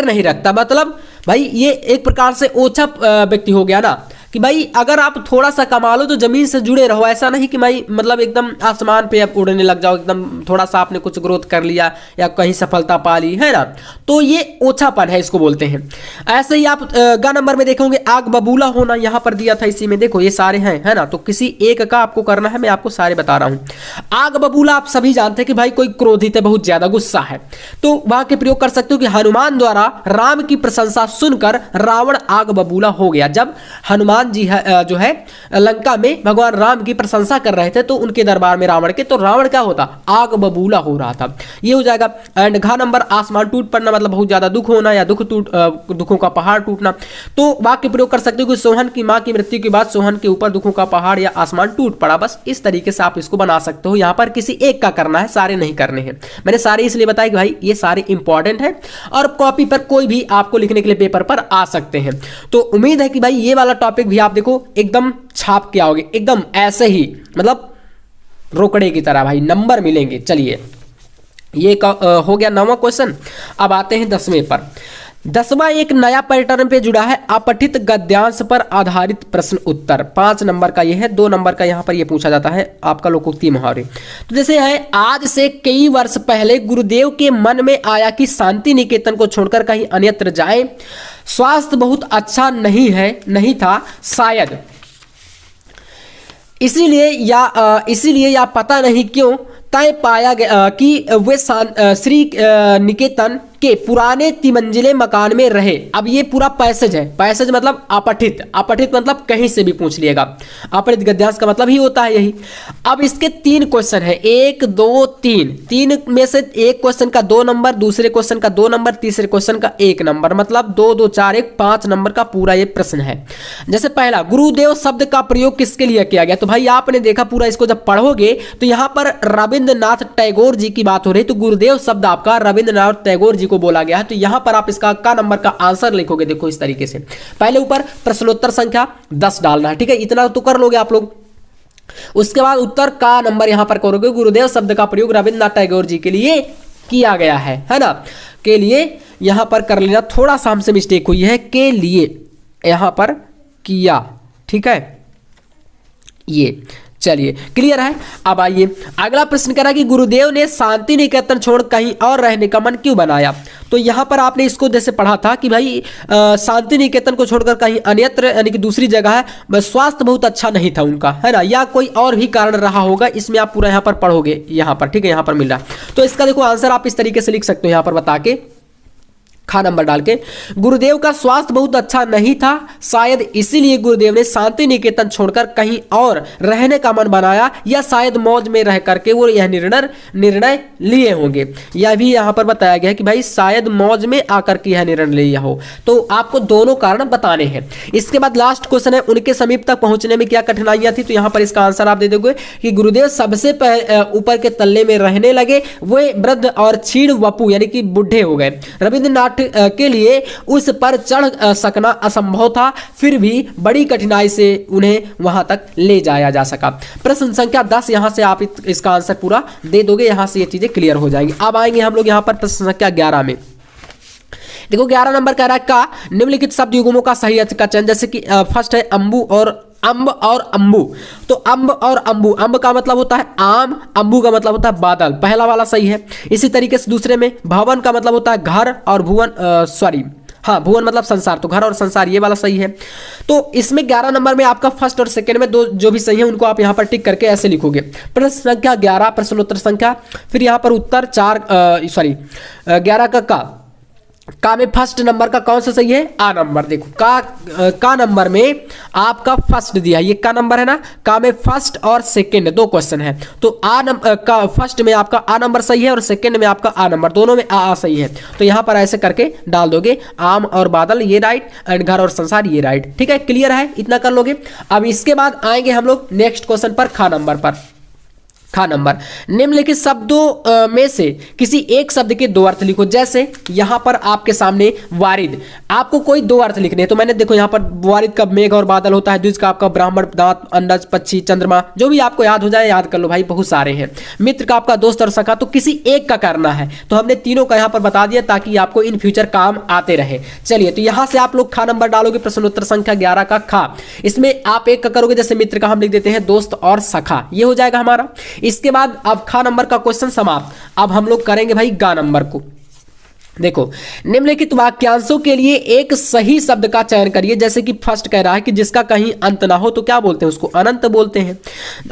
नहीं रखता। मतलब भाई ये एक प्रकार से ओछा व्यक्ति हो गया ना, कि भाई अगर आप थोड़ा सा कमा लो तो जमीन से जुड़े रहो, ऐसा नहीं कि भाई मतलब एकदम आसमान पे आप उड़ने लग जाओ, एकदम थोड़ा सा आपने कुछ ग्रोथ कर लिया या कहीं सफलता पा ली, है ना, तो ये ओछापन है, इसको बोलते हैं। ऐसे ही आप ग नंबर में देखोगे, आग बबूला होना यहाँ पर दिया था, इसी में देखो ये सारे हैं, है ना, तो किसी एक का आपको करना है, मैं आपको सारे बता रहा हूँ। आग बबूला आप सभी जानते हैं कि भाई कोई क्रोधित है, बहुत ज्यादा गुस्सा है, तो वहां के प्रयोग कर सकते हो कि हनुमान द्वारा राम की प्रशंसा सुनकर रावण आग बबूला हो गया। जब हनुमान जी जो है लंका में भगवान राम की प्रशंसा कर रहे थे तो उनके दरबार में रावण के, तो रावण क्या होता, आग बबूला हो रहा था, ये हो जाएगा। एंड घ नंबर, आसमान टूट पड़ना मतलब बहुत ज्यादा दुख होना या दुखों का पहाड़ टूटना। तो वाक्य प्रयोग कर सकते हो कि सोहन की मां की मृत्यु के बाद सोहन के ऊपर दुखों का पहाड़ या आसमान टूट पड़ा। बस इस तरीके से आप इसको बना सकते हो। यहाँ पर किसी एक का करना है, सारे नहीं करने हैं। मैंने सारे इसलिए बताया कि भाई ये सारे इंपॉर्टेंट है और कॉपी पर कोई भी आपको लिखने के लिए पेपर पर आ सकते हैं। तो उम्मीद है कि भाई ये वाला टॉपिक भी आप देखो एकदम छाप के आओगे, एकदम ऐसे ही, मतलब रोकड़े की तरह भाई नंबर मिलेंगे। चलिए ये हो गया 9वां क्वेश्चन। अब आते हैं 10वें पर। 10वां एक नया पैटर्न पे जुड़ा है, अपठित गद्यांश पर आधारित प्रश्न उत्तर। 5 नंबर का ये है, 2 नंबर का यहाँ पर ये पूछा जाता है आपका लोकोक्ति मुहावरे। तो जैसे है, आज से कई वर्ष पहले गुरुदेव के मन में आया कि शांति निकेतन को छोड़कर कहीं अन्यत्र जाए। स्वास्थ्य बहुत अच्छा नहीं था शायद, इसीलिए या पता नहीं क्यों तय पाया गया कि वे श्री निकेतन के पुराने तिमंजिले मकान में रहे। अब ये पूरा पैसेज है, पैसेज मतलब अपठित, अपठित मतलब कहीं से भी पूछ लिएगा, अपठित गद्यांश का मतलब ही होता है यही। अब इसके 3 क्वेश्चन है, 1 2 3, 3 में से एक क्वेश्चन का 2 नंबर, दूसरे क्वेश्चन का 2 नंबर, तीसरे क्वेश्चन का 1 नंबर, मतलब 2 2 4 1 5 नंबर का पूरा ये प्रश्न है। जैसे पहला, गुरुदेव शब्द का प्रयोग किसके लिए किया गया? तो भाई आपने देखा पूरा इसको जब पढ़ोगे तो यहां पर रविंद्रनाथ टैगोर जी की बात हो रही, तो गुरुदेव शब्द आपका रविंद्रनाथ टैगोर जी को बोला गया है। तो यहां पर आप इसका का नंबर का आंसर लिखोगे, देखो इस तरीके से, पहले ऊपर प्रश्नोत्तर संख्या 10 डालना है, ठीक है, इतना तो कर लोगे आप लोग। उसके बाद उत्तर का नंबर यहां पर करोगे, गुरुदेव शब्द का प्रयोग रविंद्रनाथ टैगोर जी के लिए किया गया है ना, के लिए यहां पर कर लेना, थोड़ा सा हमसे मिस्टेक हुई है, के लिए यहां पर किया, ठीक है, ये चलिए क्लियर है। अब आइए अगला प्रश्न करा कि गुरुदेव ने शांति निकेतन छोड़ कहीं और रहने का मन क्यों बनाया? तो यहां पर आपने इसको जैसे पढ़ा था कि भाई शांति निकेतन को छोड़कर कहीं अन्यत्र यानी कि दूसरी जगह है, स्वास्थ्य बहुत अच्छा नहीं था उनका, है ना, या कोई और भी कारण रहा होगा, इसमें आप पूरा यहां पर पढ़ोगे, यहां पर, ठीक है, यहां पर मिल रहा है। तो इसका देखो आंसर आप इस तरीके से लिख सकते हो यहां पर बता के, खा नंबर डाल के, गुरुदेव का स्वास्थ्य बहुत अच्छा नहीं था, शायद इसीलिए गुरुदेव ने शांति निकेतन छोड़कर कहीं और रहने का मन बनाया, या शायद मौज में रह करके वो यह निर्णय लिए होंगे। यह भी यहाँ पर बताया गया है कि भाई शायद मौज में आकर के यह निर्णय लिया हो। तो आपको दोनों कारण बताने हैं। इसके बाद लास्ट क्वेश्चन है, उनके समीप तक पहुंचने में क्या कठिनाइयां थी? तो यहाँ पर इसका आंसर आप दे दोगे कि गुरुदेव सबसे ऊपर के तल्ले में रहने लगे, वे वृद्ध और क्षीण वपु यानी कि बूढ़े हो गए। रविंद्रनाथ के लिए उस पर चढ़ सकना असंभव था, फिर भी बड़ी कठिनाई से उन्हें वहां तक ले जाया जा सका। प्रश्न संख्या 10, यहां से आप इसका आंसर पूरा दे दोगे, यहां से ये चीजें क्लियर हो जाएंगी। अब आएंगे हम लोग यहां पर प्रश्न संख्या 11 में। देखो 11 नंबर कह रहा है का निम्नलिखित शब्द युग्मों का सही अर्थ का चयन, जैसे कि फर्स्ट है अम्बु और अम्ब और अंबु। तो अम्ब और अंबु, अम्ब का मतलब होता है आम, अंबु का मतलब होता है बादल, पहला वाला सही है। इसी तरीके से दूसरे में भवन का मतलब होता है घर और भुवन भुवन मतलब संसार, तो घर और संसार ये वाला सही है। तो इसमें 11 नंबर में आपका फर्स्ट और सेकंड में दो जो भी सही है उनको आप यहां पर टिक करके ऐसे लिखोगे। प्रश्न संख्या 11 प्रश्नोत्तर संख्या, फिर यहां पर उत्तर 11 का में फर्स्ट नंबर का कौन सा सही है? आ नंबर। देखो का नंबर में आपका फर्स्ट दिया है, ये का नंबर है ना, का में फर्स्ट और सेकंड 2 क्वेश्चन है। तो का फर्स्ट में आपका आ नंबर सही है और सेकंड में आपका आ नंबर, दोनों में आ सही है। तो यहां पर ऐसे करके डाल दोगे, आम और बादल ये राइट, एंड घर और संसार ये राइट, ठीक है, क्लियर है, इतना कर लोगे। अब इसके बाद आएंगे हम लोग नेक्स्ट क्वेश्चन पर, खा नंबर पर। खा नंबर, निम्नलिखित शब्दों में से किसी एक शब्द के 2 अर्थ लिखो। जैसे यहां पर आपके सामने वारिद, आपको कोई 2 अर्थ लिखने हैं, तो मैंने देखो यहां पर वारिद का मेघ और बादल होता है, द्विज का आपका ब्राह्मण, दांत, अंडज, पक्षी, चंद्रमा, जो भी आपको याद हो जाए याद कर लो भाई, बहुत सारे हैं। मित्र का आपका दोस्त और सखा, तो किसी एक का करना है, तो हमने तीनों का यहां पर बता दिया ताकि आपको इन फ्यूचर काम आते रहे। चलिए, तो यहां से आप लोग खा नंबर डालोगे, प्रश्नोत्तर संख्या 11 का खा, इसमें आप एक का करोगे, जैसे मित्र का हम लिख देते हैं दोस्त और सखा, ये हो जाएगा हमारा। इसके बाद अब खा नंबर का क्वेश्चन समाप्त। अब हम लोग करेंगे भाई गा नंबर को। देखो, निम्नलिखित वाक्यांशों के लिए एक सही शब्द का चयन करिए। जैसे कि फर्स्ट कह रहा है कि जिसका कहीं अंत ना हो, तो क्या बोलते हैं उसको? अनंत बोलते हैं।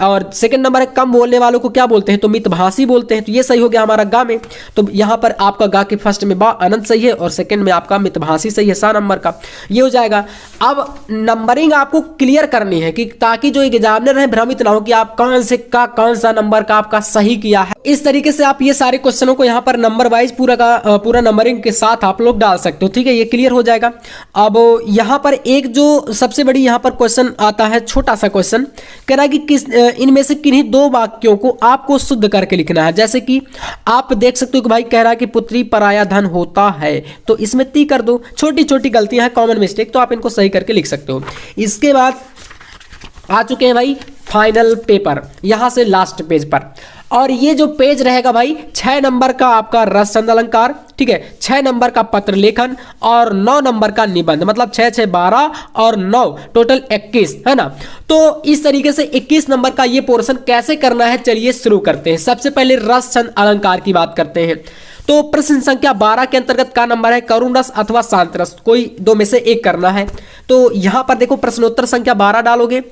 और सेकंड नंबर है कम बोलने वालों को क्या बोलते हैं? तो मितभाषी बोलते हैं। तो ये सही हो गया हमारा गा में। तो यहां पर आपका गा के फर्स्ट में बा अनंत सही है और सेकंड में आपका मितभाषी सही है, सा नंबर का, ये हो जाएगा। अब नंबरिंग आपको क्लियर करनी है कि ताकि जो एग्जामिनर है भ्रमित ना हो कि आप कौन से का कौन सा नंबर का आपका सही किया है। इस तरीके से आप ये सारे क्वेश्चनों को यहाँ पर नंबर वाइज पूरा नंबरिंग के साथ आप लोग डाल सकते हो, ठीक है, ये क्लियर हो जाएगा। अब यहाँ पर एक जो सबसे बड़ी यहाँ पर क्वेश्चन आता है, छोटा सा क्वेश्चन कह रहा है कि किस इनमें से किन्हीं 2 वाक्यों को आपको शुद्ध करके लिखना है। जैसे कि आप देख सकते हो कि भाई कह रहा है कि पुत्री पराया धन होता है, तो इसमें ती कर दो। छोटी छोटी गलतियां हैं, कॉमन मिस्टेक, तो आप इनको सही करके लिख सकते हो। इसके बाद आ चुके हैं भाई फाइनल पेपर, यहां से लास्ट पेज पर, और ये जो पेज रहेगा भाई 6 नंबर का आपका रस छंद अलंकार, ठीक है, 6 नंबर का पत्र लेखन और 9 नंबर का निबंध, मतलब 6 6 12 और 9 टोटल 21 है ना। तो इस तरीके से 21 नंबर का ये पोर्शन कैसे करना है, चलिए शुरू करते हैं। सबसे पहले रस छंद अलंकार की बात करते हैं। तो प्रश्न संख्या 12 के अंतर्गत का नंबर है करुण रस अथवा शांत रस, कोई 2 में से एक करना है। तो यहां पर देखो प्रश्नोत्तर संख्या 12 डालोगे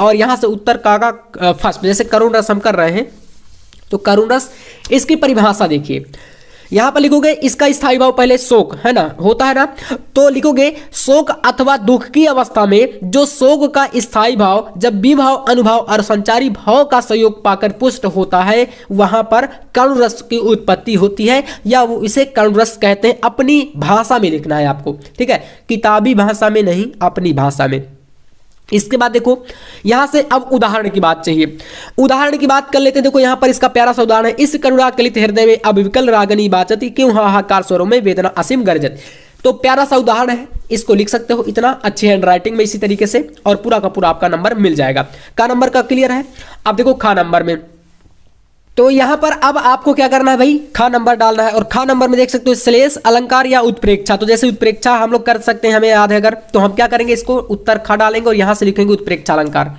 और यहां से उत्तर का फर्स्ट, जैसे करुण रस हम कर रहे हैं, तो करुण रस इसकी परिभाषा देखिए, यहां पर लिखोगे इसका स्थायी भाव पहले शोक है ना, होता है ना, तो लिखोगे शोक अथवा दुख की अवस्था में जो शोक का स्थायी भाव जब विभाव अनुभाव और संचारी भाव का सहयोग पाकर पुष्ट होता है वहां पर करुण रस की उत्पत्ति होती है, या वो इसे करुण रस कहते हैं। अपनी भाषा में लिखना है आपको, ठीक है, किताबी भाषा में नहीं, अपनी भाषा में। इसके बाद देखो यहां से अब उदाहरण की बात चाहिए, उदाहरण की बात कर लेते हैं। देखो यहां पर इसका प्यारा सा उदाहरण है, इस करुणा कलित हृदय में अविकल रागनी बाचती क्यों हाहाकार स्वरों में वेदना असीम गर्जत। तो प्यारा सा उदाहरण है, इसको लिख सकते हो इतना अच्छी हैंड राइटिंग में इसी तरीके से, और पूरा का पूरा आपका नंबर मिल जाएगा। का नंबर का क्लियर है। अब देखो खा नंबर में, तो यहां पर अब आपको क्या करना है भाई, खा नंबर डालना है। और खा नंबर में देख सकते हो श्लेष अलंकार या उत्प्रेक्षा। तो जैसे उत्प्रेक्षा हम लोग कर सकते हैं, हमें याद है अगर, तो हम क्या करेंगे, इसको उत्तर खा डालेंगे और यहां से लिखेंगे उत्प्रेक्षा अलंकार।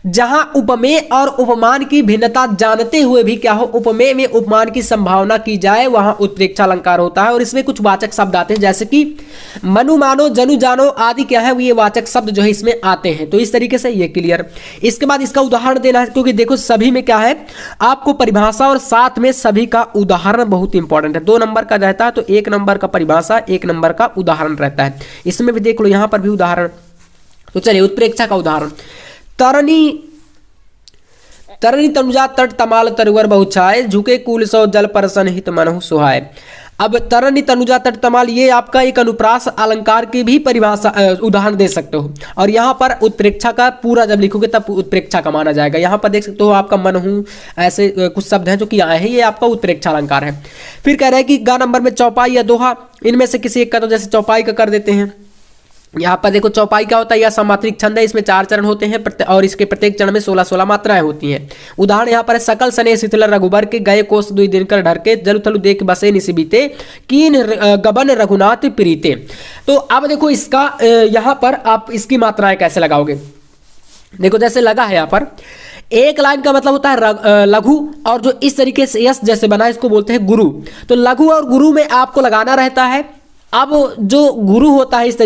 जहां उपमेय और उपमान की भिन्नता जानते हुए भी क्या हो, उपमेय में उपमान की संभावना की जाए, वहां उत्प्रेक्षा अलंकार होता है। और इसमें कुछ वाचक शब्द आते हैं, जैसे कि मनु मानो जनु जानो आदि क्या है, ये वाचक शब्द जो है इसमें आते हैं। तो इस तरीके से ये क्लियर। इसके बाद इसका उदाहरण देना है, क्योंकि देखो सभी में क्या है, आपको परिभाषा और साथ में सभी का उदाहरण बहुत इंपॉर्टेंट है। 2 नंबर का रहता है तो 1 नंबर का परिभाषा, 1 नंबर का उदाहरण रहता है। इसमें भी देख लो, यहां पर भी उदाहरण। तो चलिए उत्प्रेक्षा का उदाहरण, तरनी तनुजा तट तमाल तरुवर बहुछाए झुके कुल सौ जल पर सनहित मनहु सुहाए। अब तरनी तनुजा तट तमाल ये आपका एक अनुप्रास अलंकार की भी परिभाषा उदाहरण दे सकते हो। और यहाँ पर उत्प्रेक्षा का पूरा जब लिखोगे तब उत्प्रेक्षा का माना जाएगा। यहाँ पर देख सकते हो आपका मनहु, ऐसे कुछ शब्द हैं जो कि आए हैं, ये आपका उत्प्रेक्षा अलंकार है। फिर कह रहे हैं कि गा नंबर में चौपाई या दोहा, इनमें से किसी एक का, तो जैसे चौपाई का कर देते हैं। यहाँ पर देखो चौपाई क्या होता है, यह समात्रिक छंद है, इसमें 4 चरण होते हैं और इसके प्रत्येक चरण में 16-16 मात्राएं होती हैं। उदाहरण यहाँ पर है, सकल सने शीतल रघुबर के गए कोस 2 दिन कर ढर के जलु थलु देख बसे निसि बीते कीन गबन रघुनाथ प्रीते। तो अब देखो इसका यहाँ पर आप इसकी मात्राएं कैसे लगाओगे। देखो जैसे लगा है यहाँ पर, एक लाइन का मतलब होता है लघु, और जो इस तरीके से यस जैसे बना है इसको बोलते हैं गुरु। तो लघु और गुरु में आपको लगाना रहता है। अब जो गुरु होता है इस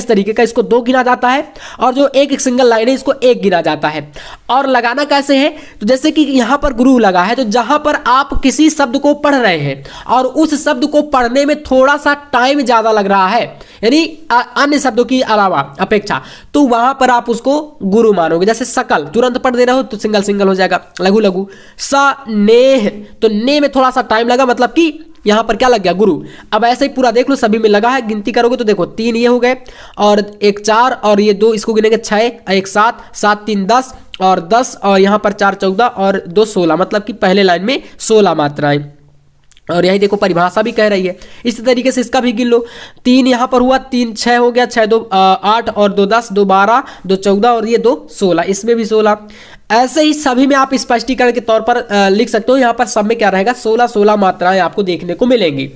तरीके का इसको 2 गिना जाता है, और जो एक सिंगल लाइन है इसको 1 गिना जाता है। और लगाना कैसे है, तो जैसे कि यहां पर गुरु लगा है, तो जहां पर आप किसी शब्द को पढ़ रहे हैं और उस शब्द को पढ़ने में थोड़ा सा टाइम ज्यादा लग रहा है, यानी अन्य शब्दों की अलावा अपेक्षा, तो वहां पर आप उसको गुरु मानोगे। जैसे सकल तुरंत पढ़ दे रहे हो तो सिंगल हो जाएगा, लघु लघु। सा नेह, तो ने में थोड़ा सा टाइम लगा, मतलब कि यहां पर क्या लग गया, गुरु। अब ऐसे ही पूरा देख लो, सभी में लगा है, गिनती करोगे तो देखो 3 ये हो गए, और 1 4, और ये 2 इसको गिनेंगे 6, 1 7, 7 3 10, और 10, और यहां पर 4 14, और 2 16, मतलब कि पहले लाइन में 16 मात्राएं। और यही देखो परिभाषा भी कह रही है, इस तरीके से इसका भी गिन लो। 3 यहां पर हुआ, 3 6 हो गया, 6 2 8, और 2 10, 2 12, 2 14, और ये 2 16, इसमें भी 16। ऐसे ही सभी में आप स्पष्टीकरण के तौर पर लिख सकते हो। यहाँ पर सब में क्या रहेगा, 16-16 मात्राएं आपको देखने को मिलेंगी।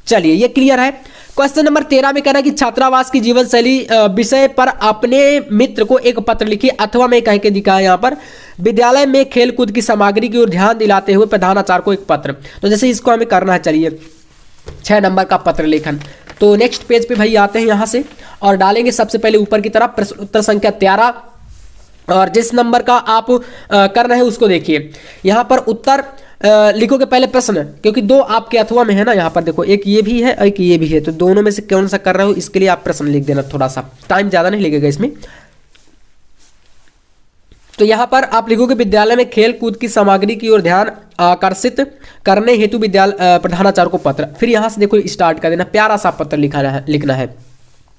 चलिए ये क्लियर है। क्वेश्चन नंबर 13 में कहना है कि छात्रावास की जीवन शैली विषय पर अपने मित्र को एक पत्र लिखिए, अथवा मैं कह के दिखाया यहाँ पर विद्यालय में खेलकूद की सामग्री की ओर ध्यान दिलाते हुए प्रधानाचार्य को एक पत्र। तो जैसे इसको हमें करना है, चलिए 6 नंबर का पत्र लेखन। तो नेक्स्ट पेज पे भाई आते हैं यहाँ से, और डालेंगे सबसे पहले ऊपर की तरफ प्रश्न उत्तर संख्या 13, और जिस नंबर का आप कर रहे हैं उसको देखिए। यहाँ पर उत्तर लिखोगे पहले प्रश्न, क्योंकि 2 आपके अथवा में है ना, यहाँ पर देखो एक ये भी है एक ये भी है, तो दोनों में से कौन सा कर रहे हो इसके लिए आप प्रश्न लिख देना, थोड़ा सा टाइम ज्यादा नहीं लगेगा इसमें। तो यहाँ पर आप लिखोगे विद्यालय में खेल कूद की सामग्री की ओर ध्यान आकर्षित करने हेतु विद्यालय प्रधानाचार्य को पत्र। फिर यहाँ से देखो स्टार्ट कर देना, प्यारा सा पत्र लिखना है।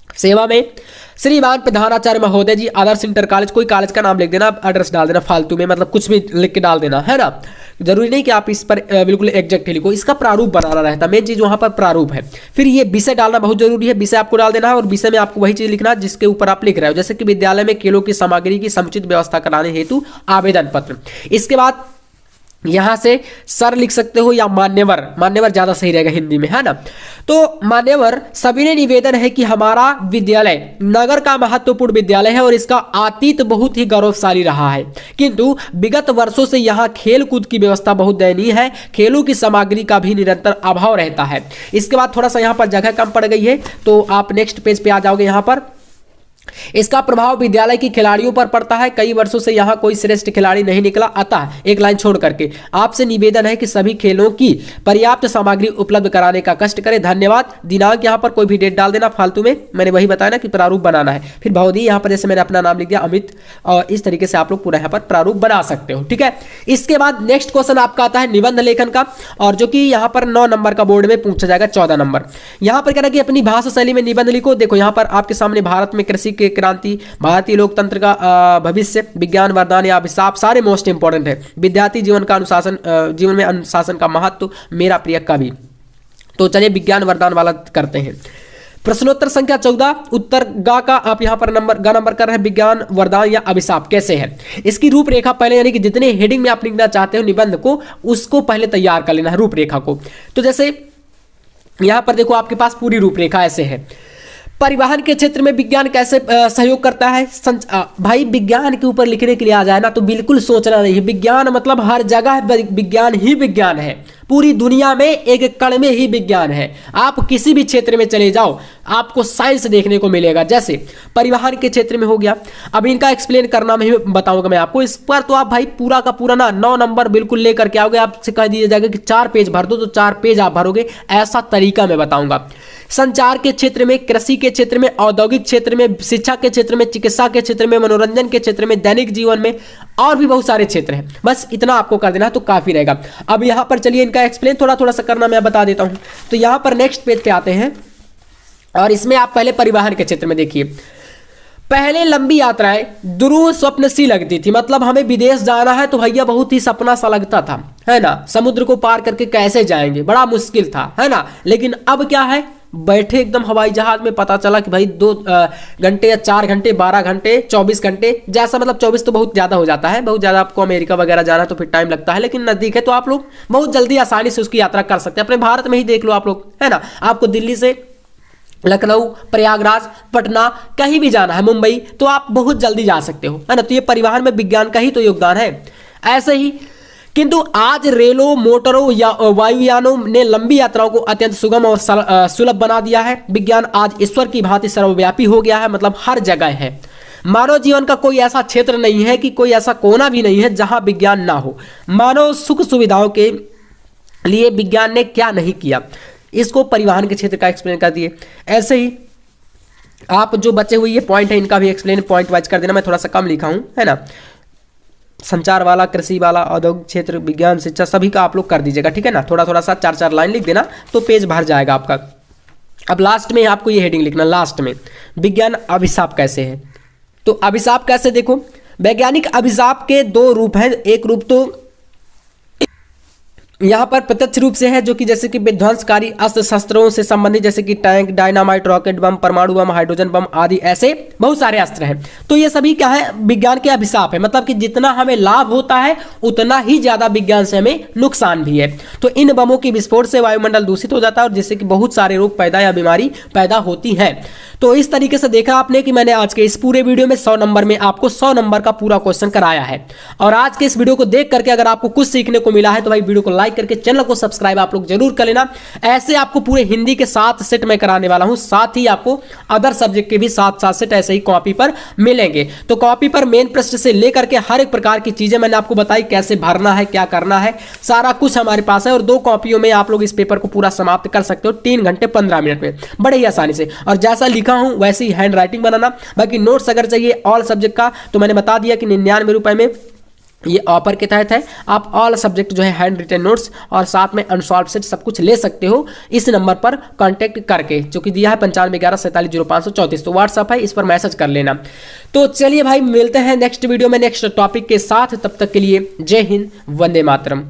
सेवा में श्रीमान प्रधानाचार्य महोदय जी, आदर्श इंटर कॉलेज, कोई कॉलेज का नाम लिख देना, एड्रेस डाल देना फालतू में, मतलब कुछ भी लिख के डाल देना, है ना। जरूरी नहीं कि आप इस पर बिल्कुल एग्जैक्ट लिखो, इसका प्रारूप बनाना रहता है, मेन चीज वहां पर प्रारूप है। फिर ये विषय डालना बहुत जरूरी है, विषय आपको डाल देना है, और विषय में आपको वही चीज लिखना है जिसके ऊपर आप लिख रहे हो। जैसे कि विद्यालय में खेलों की सामग्री की समुचित व्यवस्था कराने हेतु आवेदन पत्र। इसके बाद यहां से सर लिख सकते हो, या मान्यवर, मान्यवर ज्यादा सही रहेगा हिंदी में, है ना। तो मान्यवर, सभी ने निवेदन है कि हमारा विद्यालय नगर का महत्वपूर्ण विद्यालय है और इसका अतीत बहुत ही गौरवशाली रहा है, किंतु विगत वर्षों से यहाँ खेल कूद की व्यवस्था बहुत दयनीय है, खेलों की सामग्री का भी निरंतर अभाव रहता है। इसके बाद थोड़ा सा यहाँ पर जगह कम पड़ गई है, तो आप नेक्स्ट पेज पे आ जाओगे। यहाँ पर इसका प्रभाव विद्यालय की खिलाड़ियों पर पड़ता है। कई वर्षों से यहाँ कोई श्रेष्ठ खिलाड़ी नहीं निकला, अतः एक लाइन छोड़ करके आपसे निवेदन है कि सभी खेलों की पर्याप्त सामग्री उपलब्ध कराने का कष्ट करें। धन्यवाद। दिनांक यहाँ पर कोई भी डेट डाल देना फालतू में, मैंने वही बताया ना कि प्रारूप बनाना है। फिर भवदी यहाँ पर जैसे मैंने अपना नाम लिख दिया अमित, और इस तरीके से आप लोग पूरा यहाँ पर प्रारूप बना सकते हो। ठीक है, इसके बाद नेक्स्ट क्वेश्चन आपका आता है निबंध लेखन का, और जो कि यहाँ पर 9 नंबर का बोर्ड में पूछा जाएगा 14 नंबर। यहाँ पर कह रहा है कि अपनी भाषा शैली में निबंध लिखो। देखो यहाँ पर आपके सामने भारत में कृषि के क्रांति, भारतीय लोकतंत्र का भविष्य, विज्ञान वरदान या अभिशाप, सारे मोस्ट इंपॉर्टेंट है। विद्यार्थी जीवन का अनुशासन, जीवन में अनुशासन का महत्व, मेरा प्रिय कवि। तो चलिए विज्ञान वरदान वाला करते हैं। प्रश्नोत्तर संख्या 14, उत्तर गा का आप यहाँ पर नंबर कर रहे हैं, विज्ञान वरदान या अभिशाप कैसे है। इसकी रूपरेखा पहले, यानी कि जितने हेडिंग में आप लिखना चाहते हो निबंध को, उसको पहले तैयार कर लेना है रूपरेखा को। तो जैसे यहाँ पर देखो आपके पास पूरी रूपरेखा ऐसे है। परिवहन के क्षेत्र में विज्ञान कैसे सहयोग करता है। भाई विज्ञान के ऊपर लिखने के लिए आ जाए ना तो बिल्कुल सोचना नहीं है। विज्ञान मतलब हर जगह विज्ञान ही विज्ञान है, पूरी दुनिया में एक कण में ही विज्ञान है। आप किसी भी क्षेत्र में चले जाओ आपको साइंस देखने को मिलेगा। जैसे परिवहन के क्षेत्र में हो गया, अब इनका एक्सप्लेन करना मैं बताऊंगा मैं आपको। इस पर तो आप भाई पूरा का पूरा ना 9 नंबर बिल्कुल लेकर के आओगे। आपसे कह दिया जाएगा कि 4 पेज भर दो तो 4 पेज आप भरोगे, ऐसा तरीका मैं बताऊंगा। संचार के क्षेत्र में, कृषि के क्षेत्र में, औद्योगिक क्षेत्र में, शिक्षा के क्षेत्र में, चिकित्सा के क्षेत्र में, मनोरंजन के क्षेत्र में, दैनिक जीवन में, और भी बहुत सारे क्षेत्र हैं। बस इतना आपको कर देना है तो काफी रहेगा। अब यहां पर चलिए इनका एक्सप्लेन थोड़ा थोड़ा सा करना मैं बता देता हूं। तो यहां पर नेक्स्ट पेज पे आते हैं, और इसमें आप पहले परिवहन के क्षेत्र में देखिए। पहले लंबी यात्राएं दुरूह स्वप्न सी लगती थी, मतलब हमें विदेश जाना है तो भैया बहुत ही सपना सा लगता था, है ना। समुद्र को पार करके कैसे जाएंगे, बड़ा मुश्किल था, है ना। लेकिन अब क्या है, बैठे एकदम हवाई जहाज में, पता चला कि भाई 2 घंटे या 4 घंटे, 12 घंटे, 24 घंटे, जैसा मतलब 24 तो बहुत ज़्यादा हो जाता है, बहुत ज़्यादा आपको अमेरिका वगैरह जाना तो फिर टाइम लगता है। लेकिन नज़दीक है तो आप लोग बहुत जल्दी आसानी से उसकी यात्रा कर सकते हैं। अपने भारत में ही देख लो आप लोग, है ना। आपको दिल्ली से लखनऊ, प्रयागराज, पटना कहीं भी जाना है, मुंबई, तो आप बहुत जल्दी जा सकते हो, है ना। तो ये परिवहन में विज्ञान का ही तो योगदान है। ऐसे ही किंतु आज रेलों, मोटरों या वायुयानों ने लंबी यात्राओं को अत्यंत सुगम और सुलभ बना दिया है। विज्ञान आज ईश्वर की भांति सर्वव्यापी हो गया है, मतलब हर जगह है। मानव जीवन का कोई ऐसा क्षेत्र नहीं है कि कोई ऐसा कोना भी नहीं है जहां विज्ञान ना हो। मानव सुख सुविधाओं के लिए विज्ञान ने क्या नहीं किया, इसको परिवहन के क्षेत्र का एक्सप्लेन कर दिए। ऐसे ही आप जो बचे हुए ये पॉइंट है इनका भी एक्सप्लेन पॉइंट वाइज कर देना। मैं थोड़ा सा कम लिखा हूं, है ना। संचार वाला, कृषि वाला, औद्योगिक क्षेत्र, विज्ञान, शिक्षा, सभी का आप लोग कर दीजिएगा, ठीक है ना। थोड़ा थोड़ा सा 4-4 लाइन लिख देना तो पेज भर जाएगा आपका। अब लास्ट में आपको ये हेडिंग लिखना, लास्ट में विज्ञान अभिशाप कैसे है। तो अभिशाप कैसे, देखो वैज्ञानिक अभिशाप के 2 रूप हैं। एक रूप तो यहाँ पर प्रत्यक्ष रूप से है, जो कि जैसे कि विध्वंसकारी अस्त्र शस्त्रों से संबंधित, जैसे कि टैंक, डायनामाइट, रॉकेट बम, परमाणु बम, हाइड्रोजन बम आदि, ऐसे बहुत सारे अस्त्र हैं। तो ये सभी क्या है, विज्ञान के अभिशाप है। मतलब कि जितना हमें लाभ होता है उतना ही ज्यादा विज्ञान से हमें नुकसान भी है। तो इन बमों की विस्फोट से वायुमंडल दूषित हो जाता है और जिससे कि बहुत सारे रोग पैदा या बीमारी पैदा होती है। तो इस तरीके से देखा आपने कि मैंने आज के इस पूरे वीडियो में 100 नंबर में आपको 100 नंबर का पूरा क्वेश्चन कराया है। और आज के इस वीडियो को देख करके अगर आपको कुछ सीखने को मिला है तो भाई वीडियो को लाइक करके चैनल को सब्सक्राइब आप लोग जरूर कर लेना। ऐसे आपको पूरे हिंदी के 7 सेट में कराने वाला हूं, साथ ही आपको अदर सब्जेक्ट के भी 7 सेट ऐसे ही कॉपी पर मिलेंगे। तो कॉपी पर मेन प्रश्न से लेकर के हर एक प्रकार की चीजें मैंने आपको बताई, कैसे भरना है, क्या करना है, सारा कुछ हमारे पास है। और 2 कॉपियों में आप लोग इस पेपर को पूरा समाप्त कर सकते हो 3 घंटे 15 मिनट में, बड़े ही आसानी से। और जैसा लिखा हूं वैसे ही हैंड राइटिंग बनाना। बाकी नोट्स अगर चाहिए ऑल सब्जेक्ट का तो मैंने बता दिया कि 99 रुपए में ये ऑफर के तहत है। आप ऑल सब्जेक्ट जो है हैंड रिटन नोट्स और साथ में अनसॉल्व सेट सब कुछ ले सकते हो इस नंबर पर कांटेक्ट करके, जो कि दिया है 9511470534। तो व्हाट्सअप है, इस पर मैसेज कर लेना। तो चलिए भाई मिलते हैं नेक्स्ट वीडियो में नेक्स्ट टॉपिक के साथ। तब तक के लिए जय हिंद, वंदे मातरम।